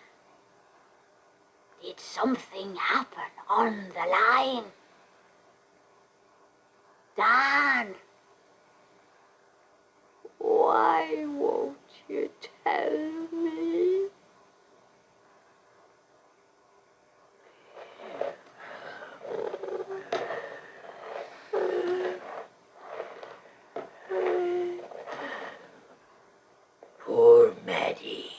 Did something happen on the line? Dan, why won't you tell me? Poor Maddie.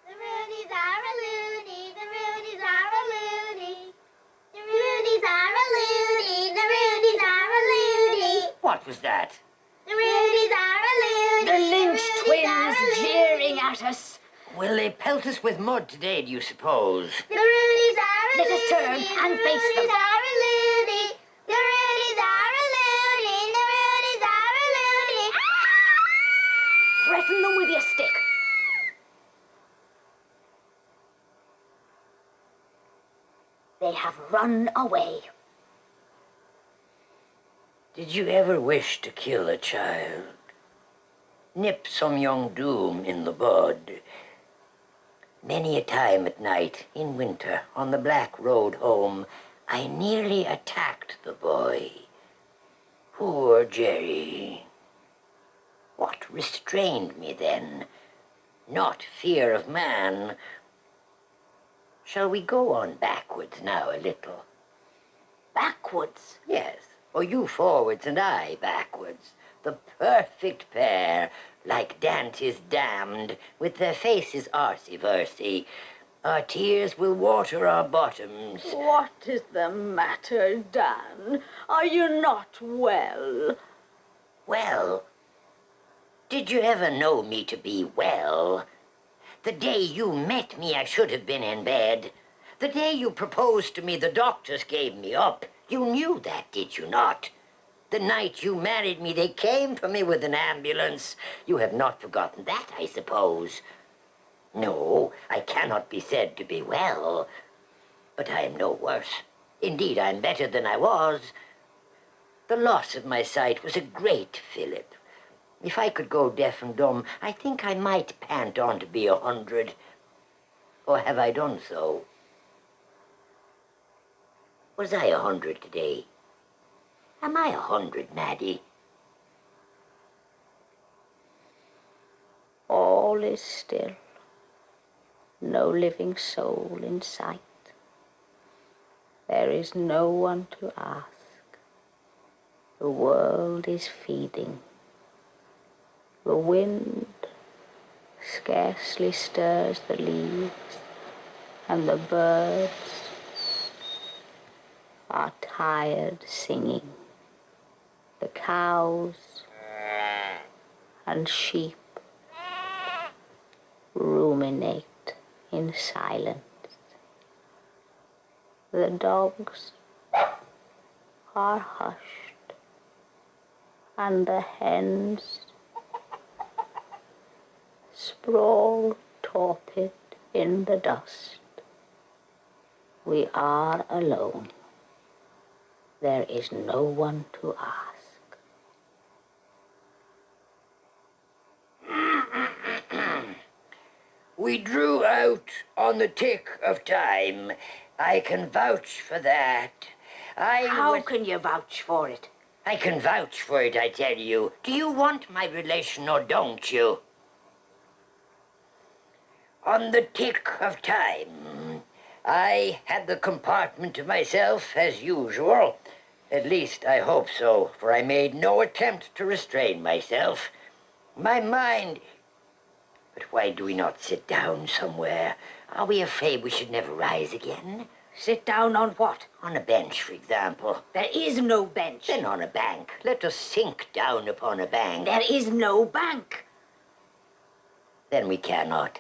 The Roonies are a loony, the Roonies are a loony. The Roonies are a loony, the Roonies are a loony. What was that? The Roonies are a loony. The Lynch twins jeering at us. Will they pelt us with mud today, do you suppose? The Roonies are a Let us turn loony, and the face them. Roonies are a loony. The Roonies are a loony, the Roonies are a loony. Threaten them with your stick. They have run away. Did you ever wish to kill a child? Nip some young doom in the bud? Many a time at night, in winter, on the black road home, I nearly attacked the boy. Poor Jerry. What restrained me then? Not fear of man. Shall we go on backwards now a little? Backwards? Yes. Or you forwards and I backwards. The perfect pair, like Dante's damned, with their faces arsey-versey. Our tears will water our bottoms. What is the matter, Dan? Are you not well? Well? Did you ever know me to be well? The day you met me, I should have been in bed. The day you proposed to me, the doctors gave me up. You knew that, did you not? The night you married me, they came for me with an ambulance. You have not forgotten that, I suppose. No, I cannot be said to be well. But I am no worse. Indeed, I am better than I was. The loss of my sight was a great fillip. If I could go deaf and dumb, I think I might pant on to be 100. Or have I done so? Was I 100 today? Am I 100, Maddie? All is still. No living soul in sight. There is no one to ask. The world is feeding. The wind scarcely stirs the leaves, and the birds are tired singing. The cows and sheep ruminate in silence. The dogs are hushed, and the hens sprawl torpid in the dust. We are alone. There is no one to ask. We drew out on the tick of time. I can vouch for that. How can you vouch for it? I can vouch for it, I tell you. Do you want my relation or don't you? On the tick of time, I had the compartment to myself as usual. At least I hope so, for I made no attempt to restrain myself. My mind... But why do we not sit down somewhere? Are we afraid we should never rise again? Sit down on what? On a bench, for example. There is no bench. Then on a bank. Let us sink down upon a bank. There is no bank. Then we cannot.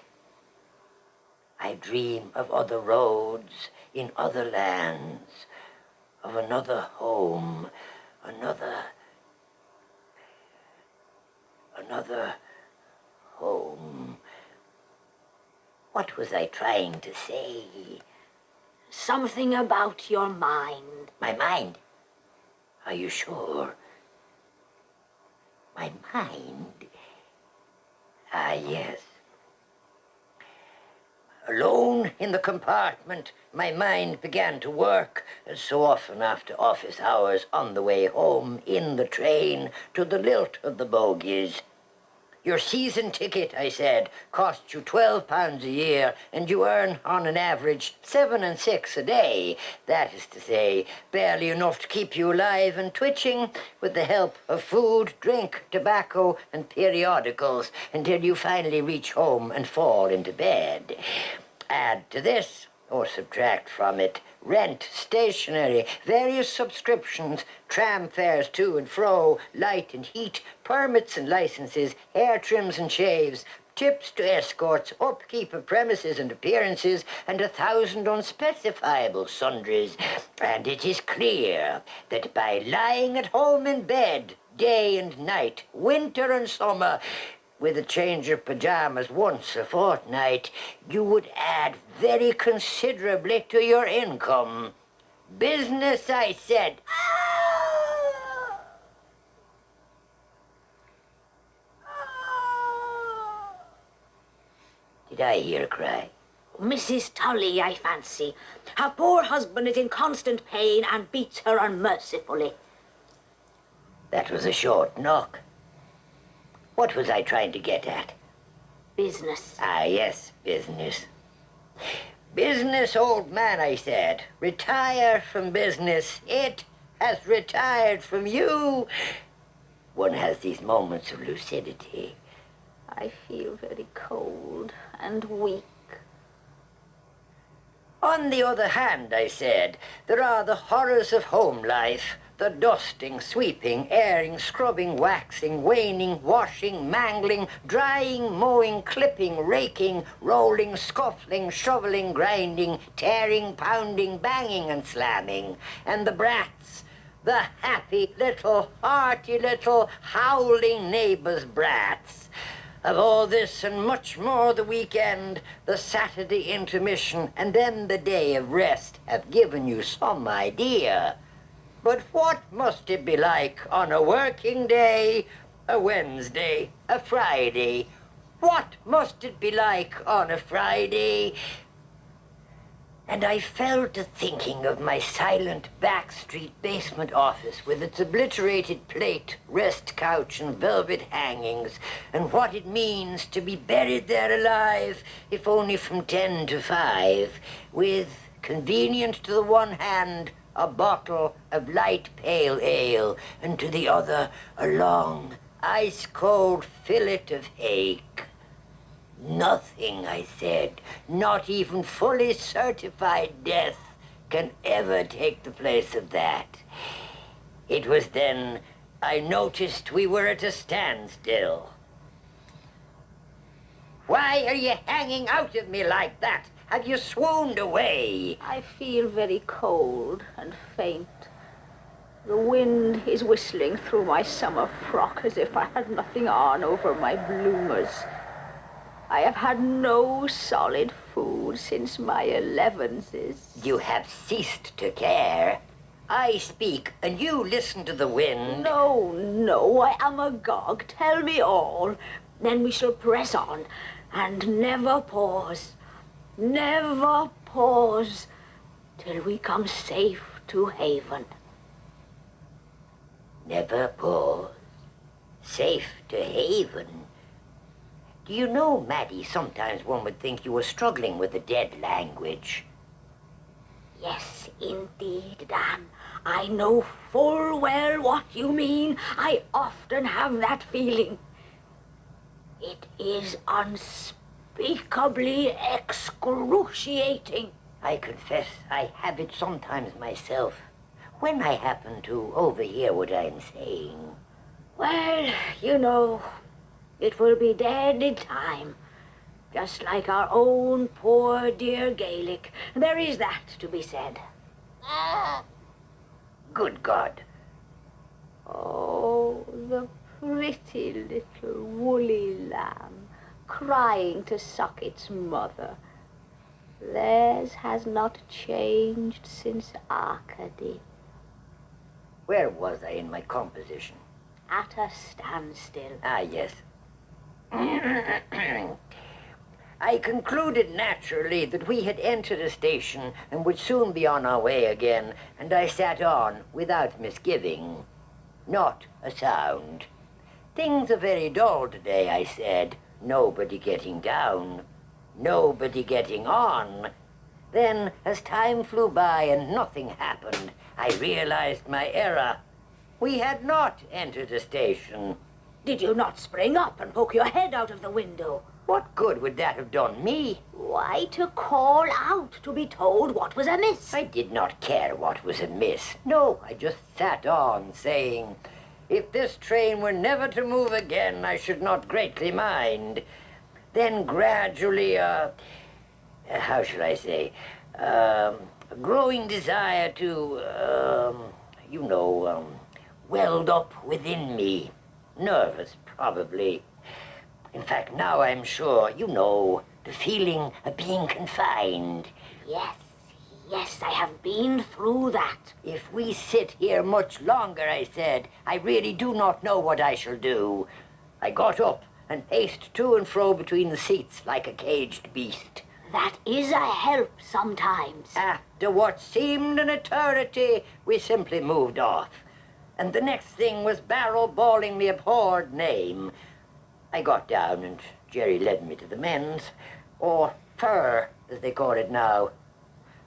I dream of other roads in other lands, of another home, another home. What was I trying to say? Something about your mind. My mind? Are you sure? My mind? Ah, yes. Alone in the compartment, my mind began to work, as so often after office hours, on the way home, in the train, to the lilt of the bogies. Your season ticket, I said, costs you £12 a year, and you earn, on an average, 7 and 6 a day. That is to say, barely enough to keep you alive and twitching, with the help of food, drink, tobacco, and periodicals, until you finally reach home and fall into bed. Add to this, or subtract from it, rent, stationery, various subscriptions, tram fares to and fro, light and heat, permits and licenses, hair trims and shaves, tips to escorts, upkeep of premises and appearances, and 1,000 unspecifiable sundries. And it is clear that by lying at home in bed, day and night, winter and summer, with a change of pajamas once a fortnight, you would add very considerably to your income. Business, I said. Did I hear a cry? Mrs. Tully, I fancy. Her poor husband is in constant pain and beats her unmercifully. That was a short knock. What was I trying to get at? Business. Ah, yes, business. Business, old man, I said. Retire from business. It has retired from you. One has these moments of lucidity. I feel very cold and weak. On the other hand, I said, there are the horrors of home life. The dusting, sweeping, airing, scrubbing, waxing, waning, washing, mangling, drying, mowing, clipping, raking, rolling, scuffling, shoveling, grinding, tearing, pounding, banging and slamming. And the brats, the happy little, hearty little, howling neighbours' brats. Of all this and much more the weekend, the Saturday intermission, and then the day of rest have given you some idea. But what must it be like on a working day, a Wednesday, a Friday? What must it be like on a Friday? And I fell to thinking of my silent backstreet basement office with its obliterated plate, rest couch, and velvet hangings, and what it means to be buried there alive, if only from 10 to 5, with, convenient to the one hand, a bottle of light pale ale, and to the other a long, ice-cold fillet of hake. Nothing, I said, not even fully certified death, can ever take the place of that. It was then I noticed we were at a standstill. Why are you hanging out of me like that? Have you swooned away? I feel very cold and faint. The wind is whistling through my summer frock as if I had nothing on over my bloomers. I have had no solid food since my 11s. You have ceased to care. I speak, and you listen to the wind. No, I am agog. Tell me all. Then we shall press on, and never pause. Never pause till we come safe to haven. Never pause. Safe to haven. Do you know, Maddie, sometimes one would think you were struggling with a dead language. Yes, indeed, Dan. I know full well what you mean. I often have that feeling. It is unspeakably excruciating. I confess I have it sometimes myself, when I happen to overhear what I'm saying. Well, you know, it will be dead in time. Just like our own poor dear Gaelic. There is that to be said. Good God. Oh, the pretty little woolly lamb crying to suck its mother. Theirs has not changed since Arcady. Where was I in my composition? At a standstill. Ah, yes. I concluded naturally that we had entered a station and would soon be on our way again, and I sat on without misgiving. Not a sound. Things are very dull today, I said. Nobody getting down. Nobody getting on. Then, as time flew by and nothing happened, I realized my error. We had not entered a station. Did you not spring up and poke your head out of the window? What good would that have done me? Why, to call out, to be told what was amiss. I did not care what was amiss. No, I just sat on, saying, if this train were never to move again, I should not greatly mind. Then gradually, how shall I say, a growing desire to, welled up within me. Nervous, probably. In fact, now I'm sure you know the feeling of being confined. Yes, yes, I have been through that. If we sit here much longer, I said, I really do not know what I shall do. I got up and paced to and fro between the seats like a caged beast. That is a help sometimes. After what seemed an eternity, we simply moved off. And the next thing was barrel bawling the abhorred name. I got down and Jerry led me to the men's, or fur, as they call it now.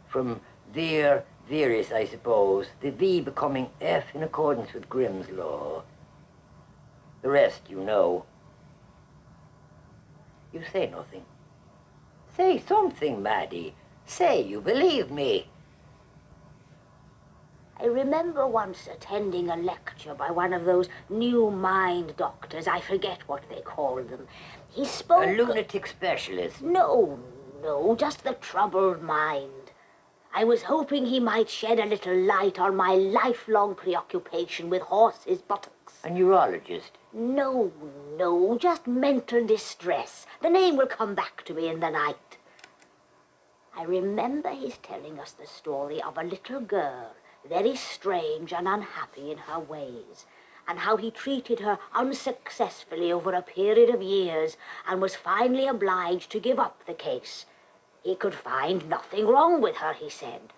From vir, viris, I suppose, the V becoming F in accordance with Grimm's law. The rest you know. You say nothing. Say something, Maddie. Say you believe me. I remember once attending a lecture by one of those new mind doctors. I forget what they call them. He spoke... A lunatic specialist. No, just the troubled mind. I was hoping he might shed a little light on my lifelong preoccupation with horses' buttocks. A neurologist? No, just mental distress. The name will come back to me in the night. I remember his telling us the story of a little girl, very strange and unhappy in her ways, and how he treated her unsuccessfully over a period of years and was finally obliged to give up the case. He could find nothing wrong with her, he said.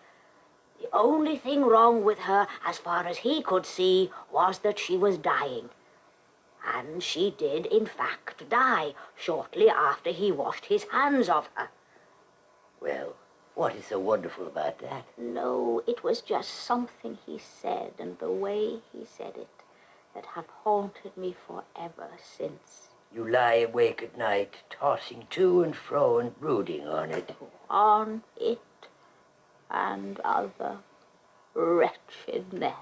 The only thing wrong with her, as far as he could see, was that she was dying. And she did, in fact, die shortly after he washed his hands of her. Well, what is so wonderful about that? No, it was just something he said, and the way he said it, that have haunted me forever since. You lie awake at night, tossing to and fro and brooding on it. On it and other wretchedness.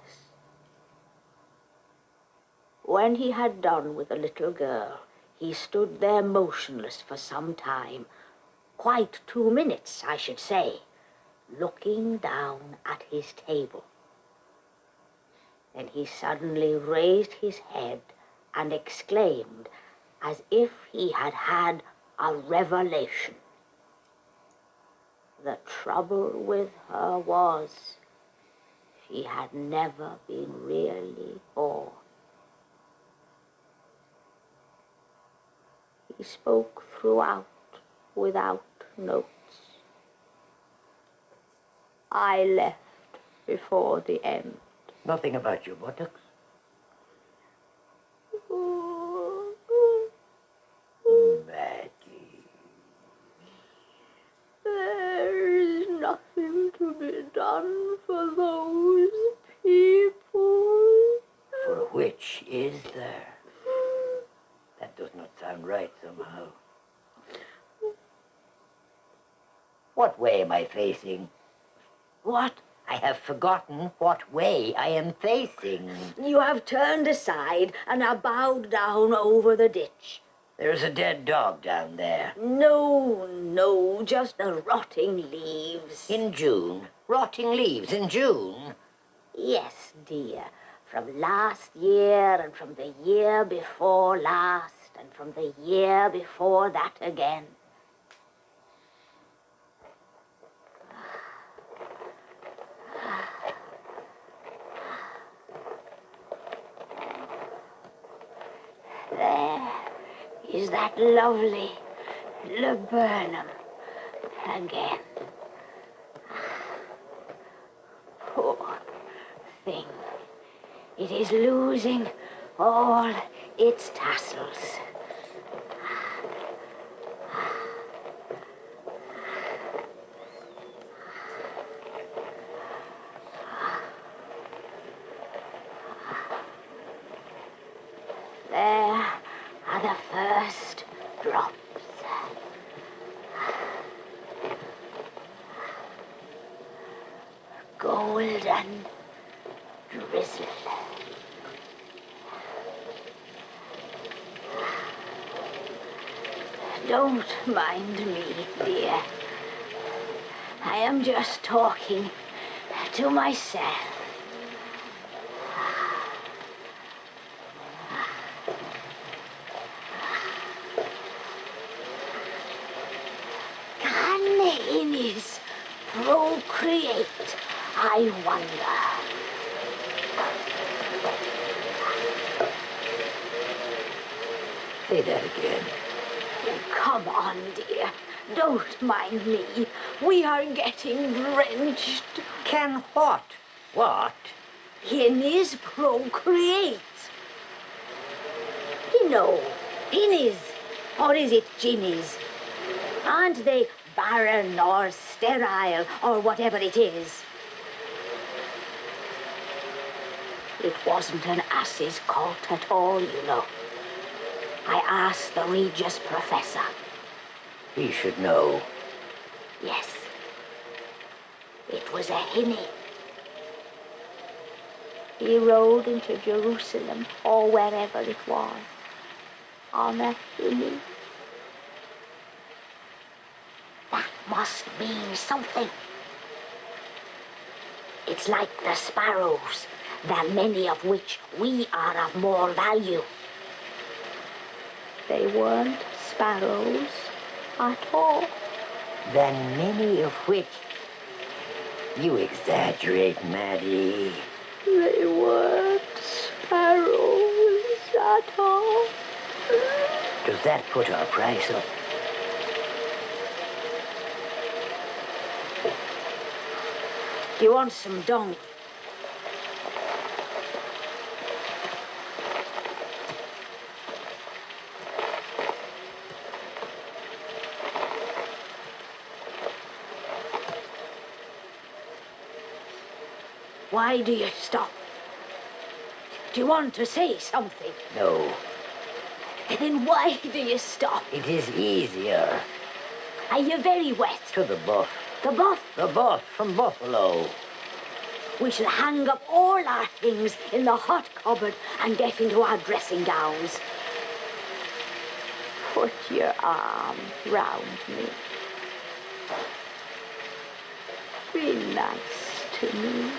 When he had done with the little girl, he stood there motionless for some time, quite 2 minutes, I should say, looking down at his table. Then he suddenly raised his head and exclaimed, as if he had had a revelation. The trouble with her was she had never been really born. He spoke throughout, without notes. I left before the end. Nothing about your buttocks? Maggie. There is nothing to be done for those people. For which is there? That does not sound right somehow. What way am I facing? What? I have forgotten what way I am facing. You have turned aside and are bowed down over the ditch. There's a dead dog down there. No, just the rotting leaves. In June? Rotting leaves in June? Yes, dear. From last year and from the year before last and from the year before that again. There is that lovely laburnum again. Poor thing. It is losing all its tassels. There are the first drops. Golden drizzle. Don't mind me, dear. I am just talking to myself. is procreate, I wonder. Say that again. Oh, come on, dear. Don't mind me. We are getting drenched. Can what? What? Hinnies procreate. You know, hinnies, or is it ginnies? Aren't they barren or sterile or whatever it is? It wasn't an ass's colt at all, you know. I asked the Regius Professor. He should know. Yes. It was a hinny. He rode into Jerusalem or wherever it was on a hinny. That must mean something. It's like the sparrows, than many of which we are of more value. They weren't sparrows at all. Than many of which... You exaggerate, Maddie. They weren't sparrows at all. Does that put our price up? Do you want some dung? Why do you stop? Do you want to say something? No. Then why do you stop? It is easier. Are you very wet? To the buff. The buff? The buff from Buffalo. We shall hang up all our things in the hot cupboard and get into our dressing gowns. Put your arm round me. Be nice to me.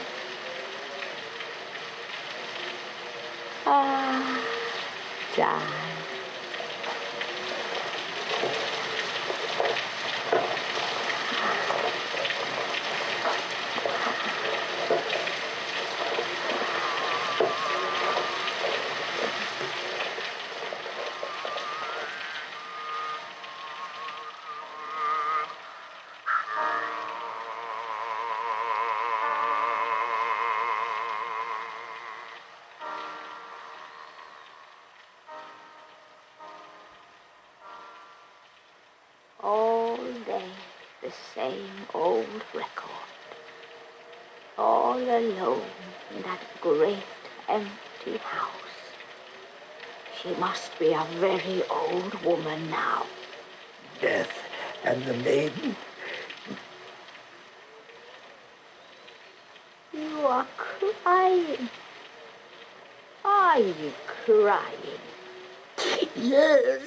Ah, darling. All day, the same old record. All alone in that great empty house. She must be a very old woman now. Death and the maiden. You are crying. Are you crying? Yes.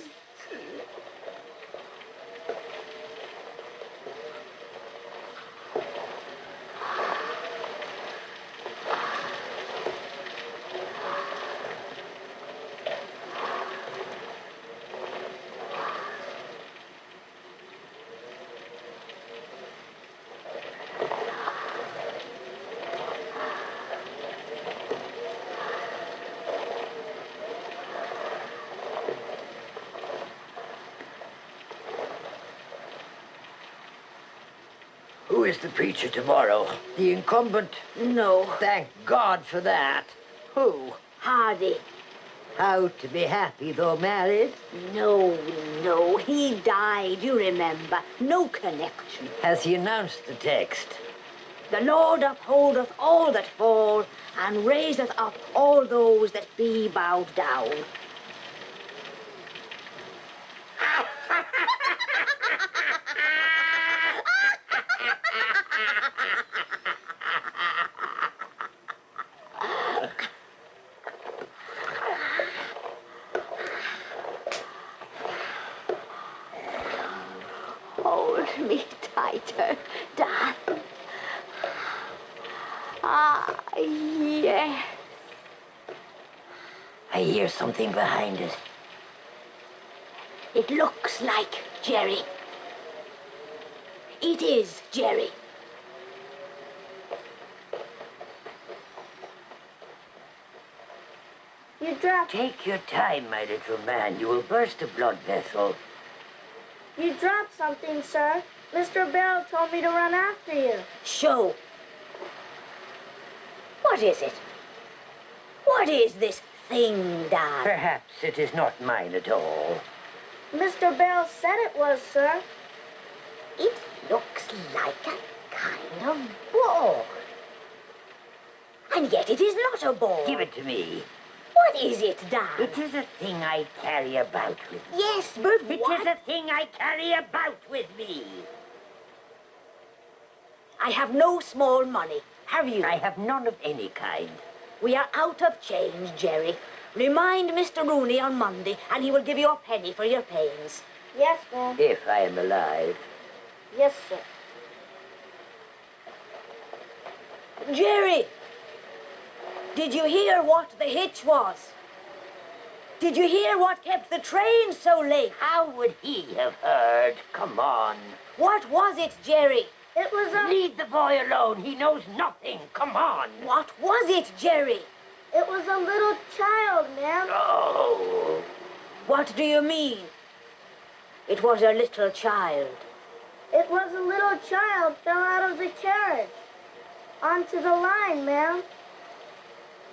Who is the preacher tomorrow? The incumbent? No. Thank God for that. Who? Hardy. How to be happy though married? No, no. He died, you remember. No connection. Has he announced the text? The Lord upholdeth all that fall, and raiseth up all those that be bowed down. Hold me tighter, darling. Ah, yes. I hear something behind us. It looks like Jerry. It is, Jerry. You dropped... Take your time, my little man. You will burst a blood vessel. You dropped something, sir. Mr. Bell told me to run after you. Show. What is it? What is this thing, Dad? Perhaps it is not mine at all. Mr. Bell said it was, sir. It looks like a kind of ball. And yet it is not a ball. Give it to me. What is it, Dad? It is a thing I carry about with me. Yes, but It is a thing I carry about with me. I have no small money. Have you? I have none of any kind. We are out of change, Jerry. Remind Mr. Rooney on Monday, and he will give you a penny for your pains. Yes, ma'am. If I am alive. Yes, sir. Jerry! Did you hear what the hitch was? Did you hear what kept the train so late? How would he have heard? Come on. What was it, Jerry? It was a... Leave the boy alone. He knows nothing. Come on. What was it, Jerry? It was a little child, ma'am. Oh. What do you mean? It was a little child. It was a little child fell out of the carriage. Onto the line, ma'am.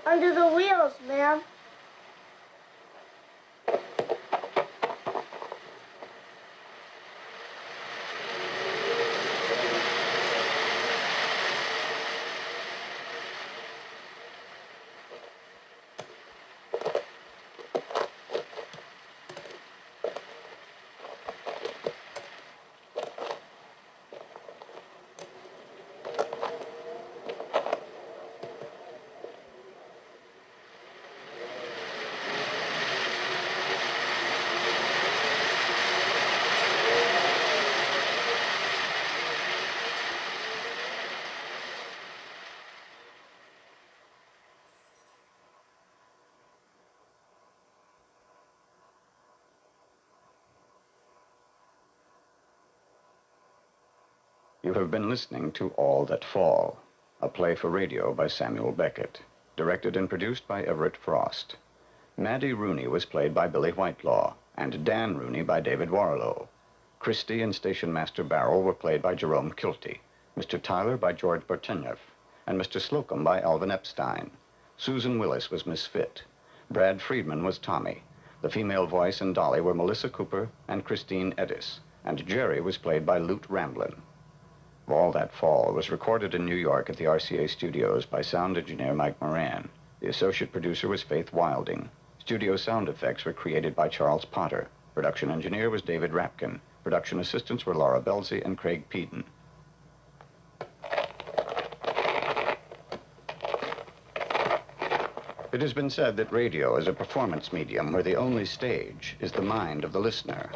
Under the wheels, ma'am. You have been listening to All That Fall, a play for radio by Samuel Beckett, directed and produced by Everett Frost. Maddie Rooney was played by Billy Whitelaw, and Dan Rooney by David Warlow. Christy and Station Master Barrel were played by Jerome Kilty, Mr. Tyler by George Bertenieff, and Mr. Slocum by Alvin Epstein. Susan Willis was Miss Fit. Brad Friedman was Tommy. The female voice and Dolly were Melissa Cooper and Christine Edis, and Jerry was played by Lute Ramblin. All That Fall was recorded in New York at the RCA studios by sound engineer Mike Moran. The associate producer was Faith Wilding. Studio sound effects were created by Charles Potter. Production engineer was David Rapkin. Production assistants were Laura Belzy and Craig Peden. It has been said that radio is a performance medium where the only stage is the mind of the listener.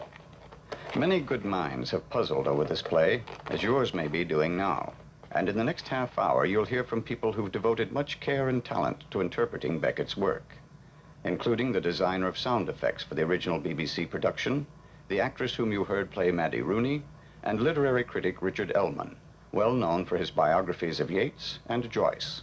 Many good minds have puzzled over this play, as yours may be doing now. And in the next half hour, you'll hear from people who've devoted much care and talent to interpreting Beckett's work, including the designer of sound effects for the original BBC production, the actress whom you heard play Maddie Rooney, and literary critic Richard Ellman, well known for his biographies of Yeats and Joyce.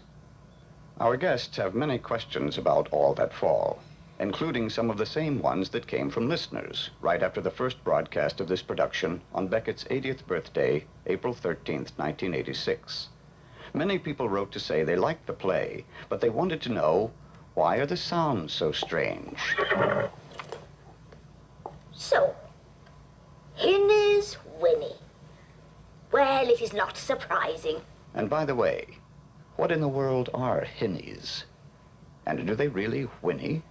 Our guests have many questions about All That Fall, including some of the same ones that came from listeners right after the first broadcast of this production on Beckett's 80th birthday, April 13th, 1986. Many people wrote to say they liked the play, but they wanted to know, why are the sounds so strange? So, Hinny's Winnie. Well, it is not surprising. And by the way, what in the world are hinnies? And do they really whinny?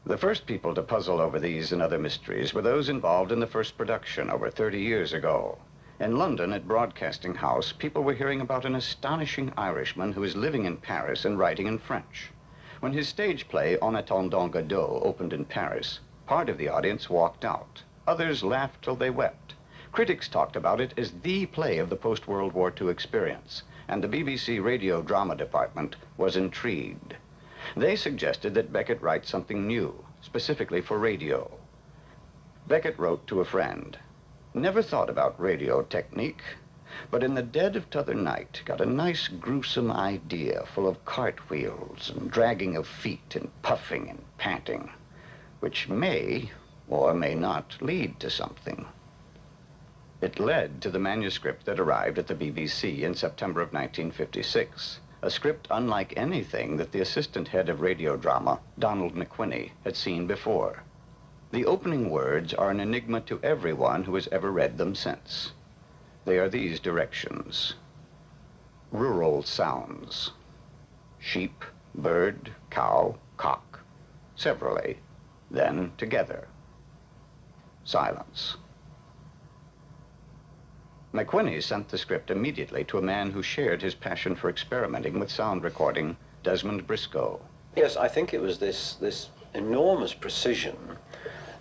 The first people to puzzle over these and other mysteries were those involved in the first production over 30 years ago. In London, at Broadcasting House, people were hearing about an astonishing Irishman who is living in Paris and writing in French. When his stage play, En attendant Godot, opened in Paris, part of the audience walked out. Others laughed till they wept. Critics talked about it as the play of the post-World War II experience, and the BBC radio drama department was intrigued. They suggested that Beckett write something new, specifically for radio. Beckett wrote to a friend, Never thought about radio technique, but in the dead of t'other night got a nice gruesome idea full of cartwheels and dragging of feet and puffing and panting, which may or may not lead to something. It led to the manuscript that arrived at the BBC in September of 1956, a script unlike anything that the assistant head of radio drama, Donald McQuinney, had seen before. The opening words are an enigma to everyone who has ever read them since. They are these directions. Rural sounds. Sheep, bird, cow, cock. Severally, then together. Silence. McQuinney sent the script immediately to a man who shared his passion for experimenting with sound recording, Desmond Briscoe. Yes, I think it was this enormous precision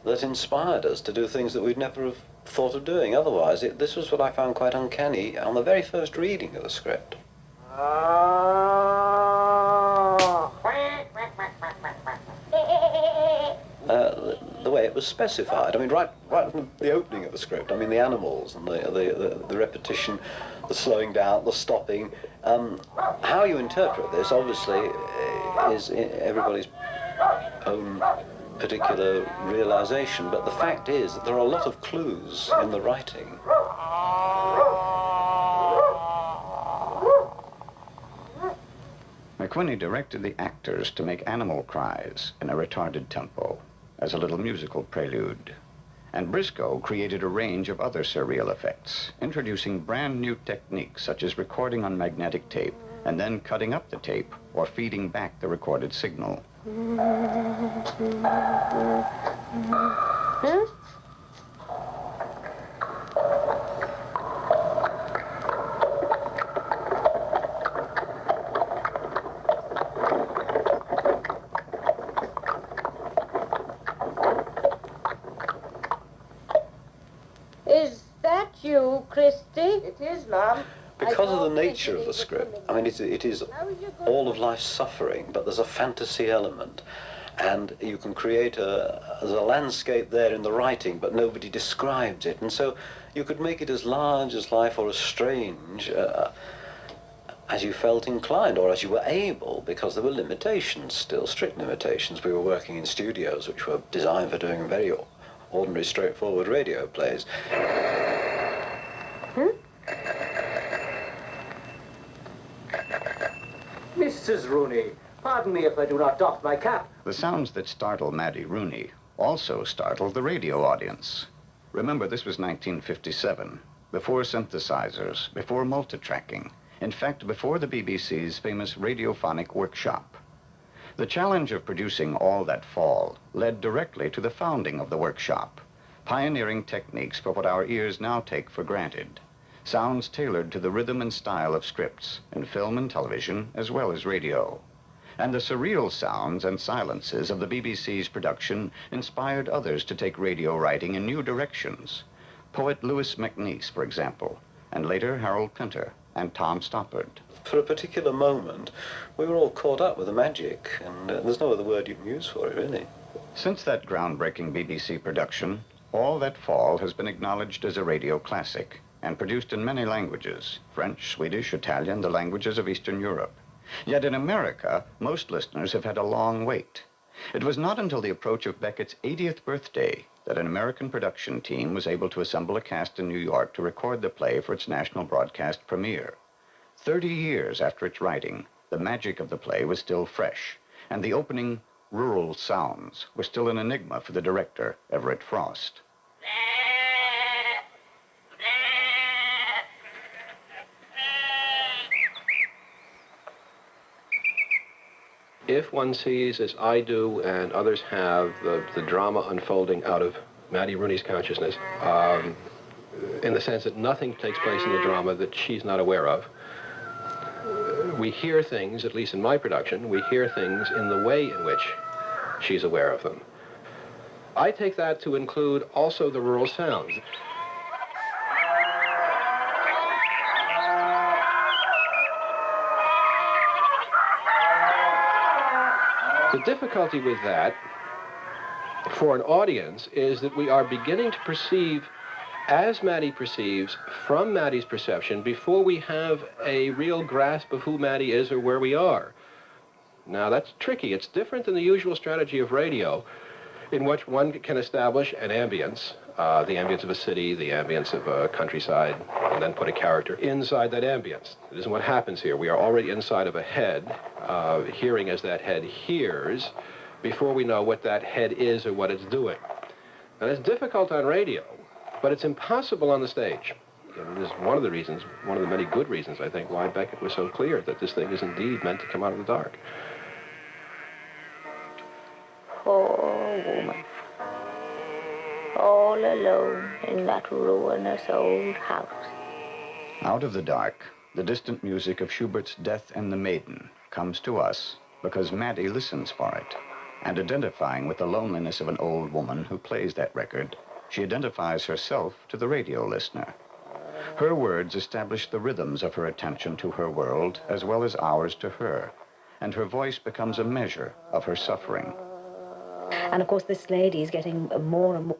that inspired us to do things that we'd never have thought of doing otherwise. This was what I found quite uncanny on the very first reading of the script. The way it was specified. I mean, right from the opening of the script. I mean, the animals and the repetition, the slowing down, the stopping. How you interpret this, obviously, is everybody's own particular realization. But the fact is that there are a lot of clues in the writing. McQuinney directed the actors to make animal cries in a retarded tempo as a little musical prelude. And Briscoe created a range of other surreal effects, introducing brand new techniques such as recording on magnetic tape and then cutting up the tape or feeding back the recorded signal. Is that you, Christy? It is, ma'am. Because of the nature of the script, I mean, it is all of life's suffering, but there's a fantasy element. And you can create there's a landscape there in the writing, but nobody describes it. And so you could make it as large as life or as strange as you felt inclined or as you were able, because there were limitations still, strict limitations. We were working in studios which were designed for doing very ordinary, straightforward radio plays. Mrs. Rooney, pardon me if I do not doff my cap. The sounds that startle Maddie Rooney also startled the radio audience. Remember, this was 1957, before synthesizers, before multitracking, in fact, before the BBC's famous radiophonic workshop. The challenge of producing All That Fall led directly to the founding of the workshop, pioneering techniques for what our ears now take for granted. Sounds tailored to the rhythm and style of scripts in film and television as well as radio. And the surreal sounds and silences of the BBC's production inspired others to take radio writing in new directions. Poet Louis MacNeice, for example, and later Harold Pinter and Tom Stoppard. For a particular moment, we were all caught up with the magic, and there's no other word you can use for it, really. Since that groundbreaking BBC production, All That Fall has been acknowledged as a radio classic and produced in many languages, French, Swedish, Italian, the languages of Eastern Europe. Yet in America, most listeners have had a long wait. It was not until the approach of Beckett's 80th birthday that an American production team was able to assemble a cast in New York to record the play for its national broadcast premiere. 30 years after its writing, the magic of the play was still fresh, and the opening rural sounds were still an enigma for the director, Everett Frost. If one sees, as I do and others have, the drama unfolding out of Maddie Rooney's consciousness, in the sense that nothing takes place in the drama that she's not aware of, we hear things, at least in my production, we hear things in the way in which she's aware of them. I take that to include also the rural sounds. The difficulty with that for an audience is that we are beginning to perceive as Maddie perceives, from Maddie's perception, before we have a real grasp of who Maddie is or where we are. Now, that's tricky. It's different than the usual strategy of radio, in which one can establish an ambience, the ambience of a city, the ambience of a countryside, and then put a character inside that ambience. It isn't what happens here. We are already inside of a head, hearing as that head hears, before we know what that head is or what it's doing. Now, that's difficult on radio, but it's impossible on the stage. And it is one of the reasons, one of the many good reasons, I think, why Beckett was so clear that this thing is indeed meant to come out of the dark. Poor woman. All alone in that ruinous old house. Out of the dark, the distant music of Schubert's Death and the Maiden comes to us because Maddie listens for it. And identifying with the loneliness of an old woman who plays that record, she identifies herself to the radio listener. Her words establish the rhythms of her attention to her world as well as ours to her, and her voice becomes a measure of her suffering. And of course this lady is getting more and more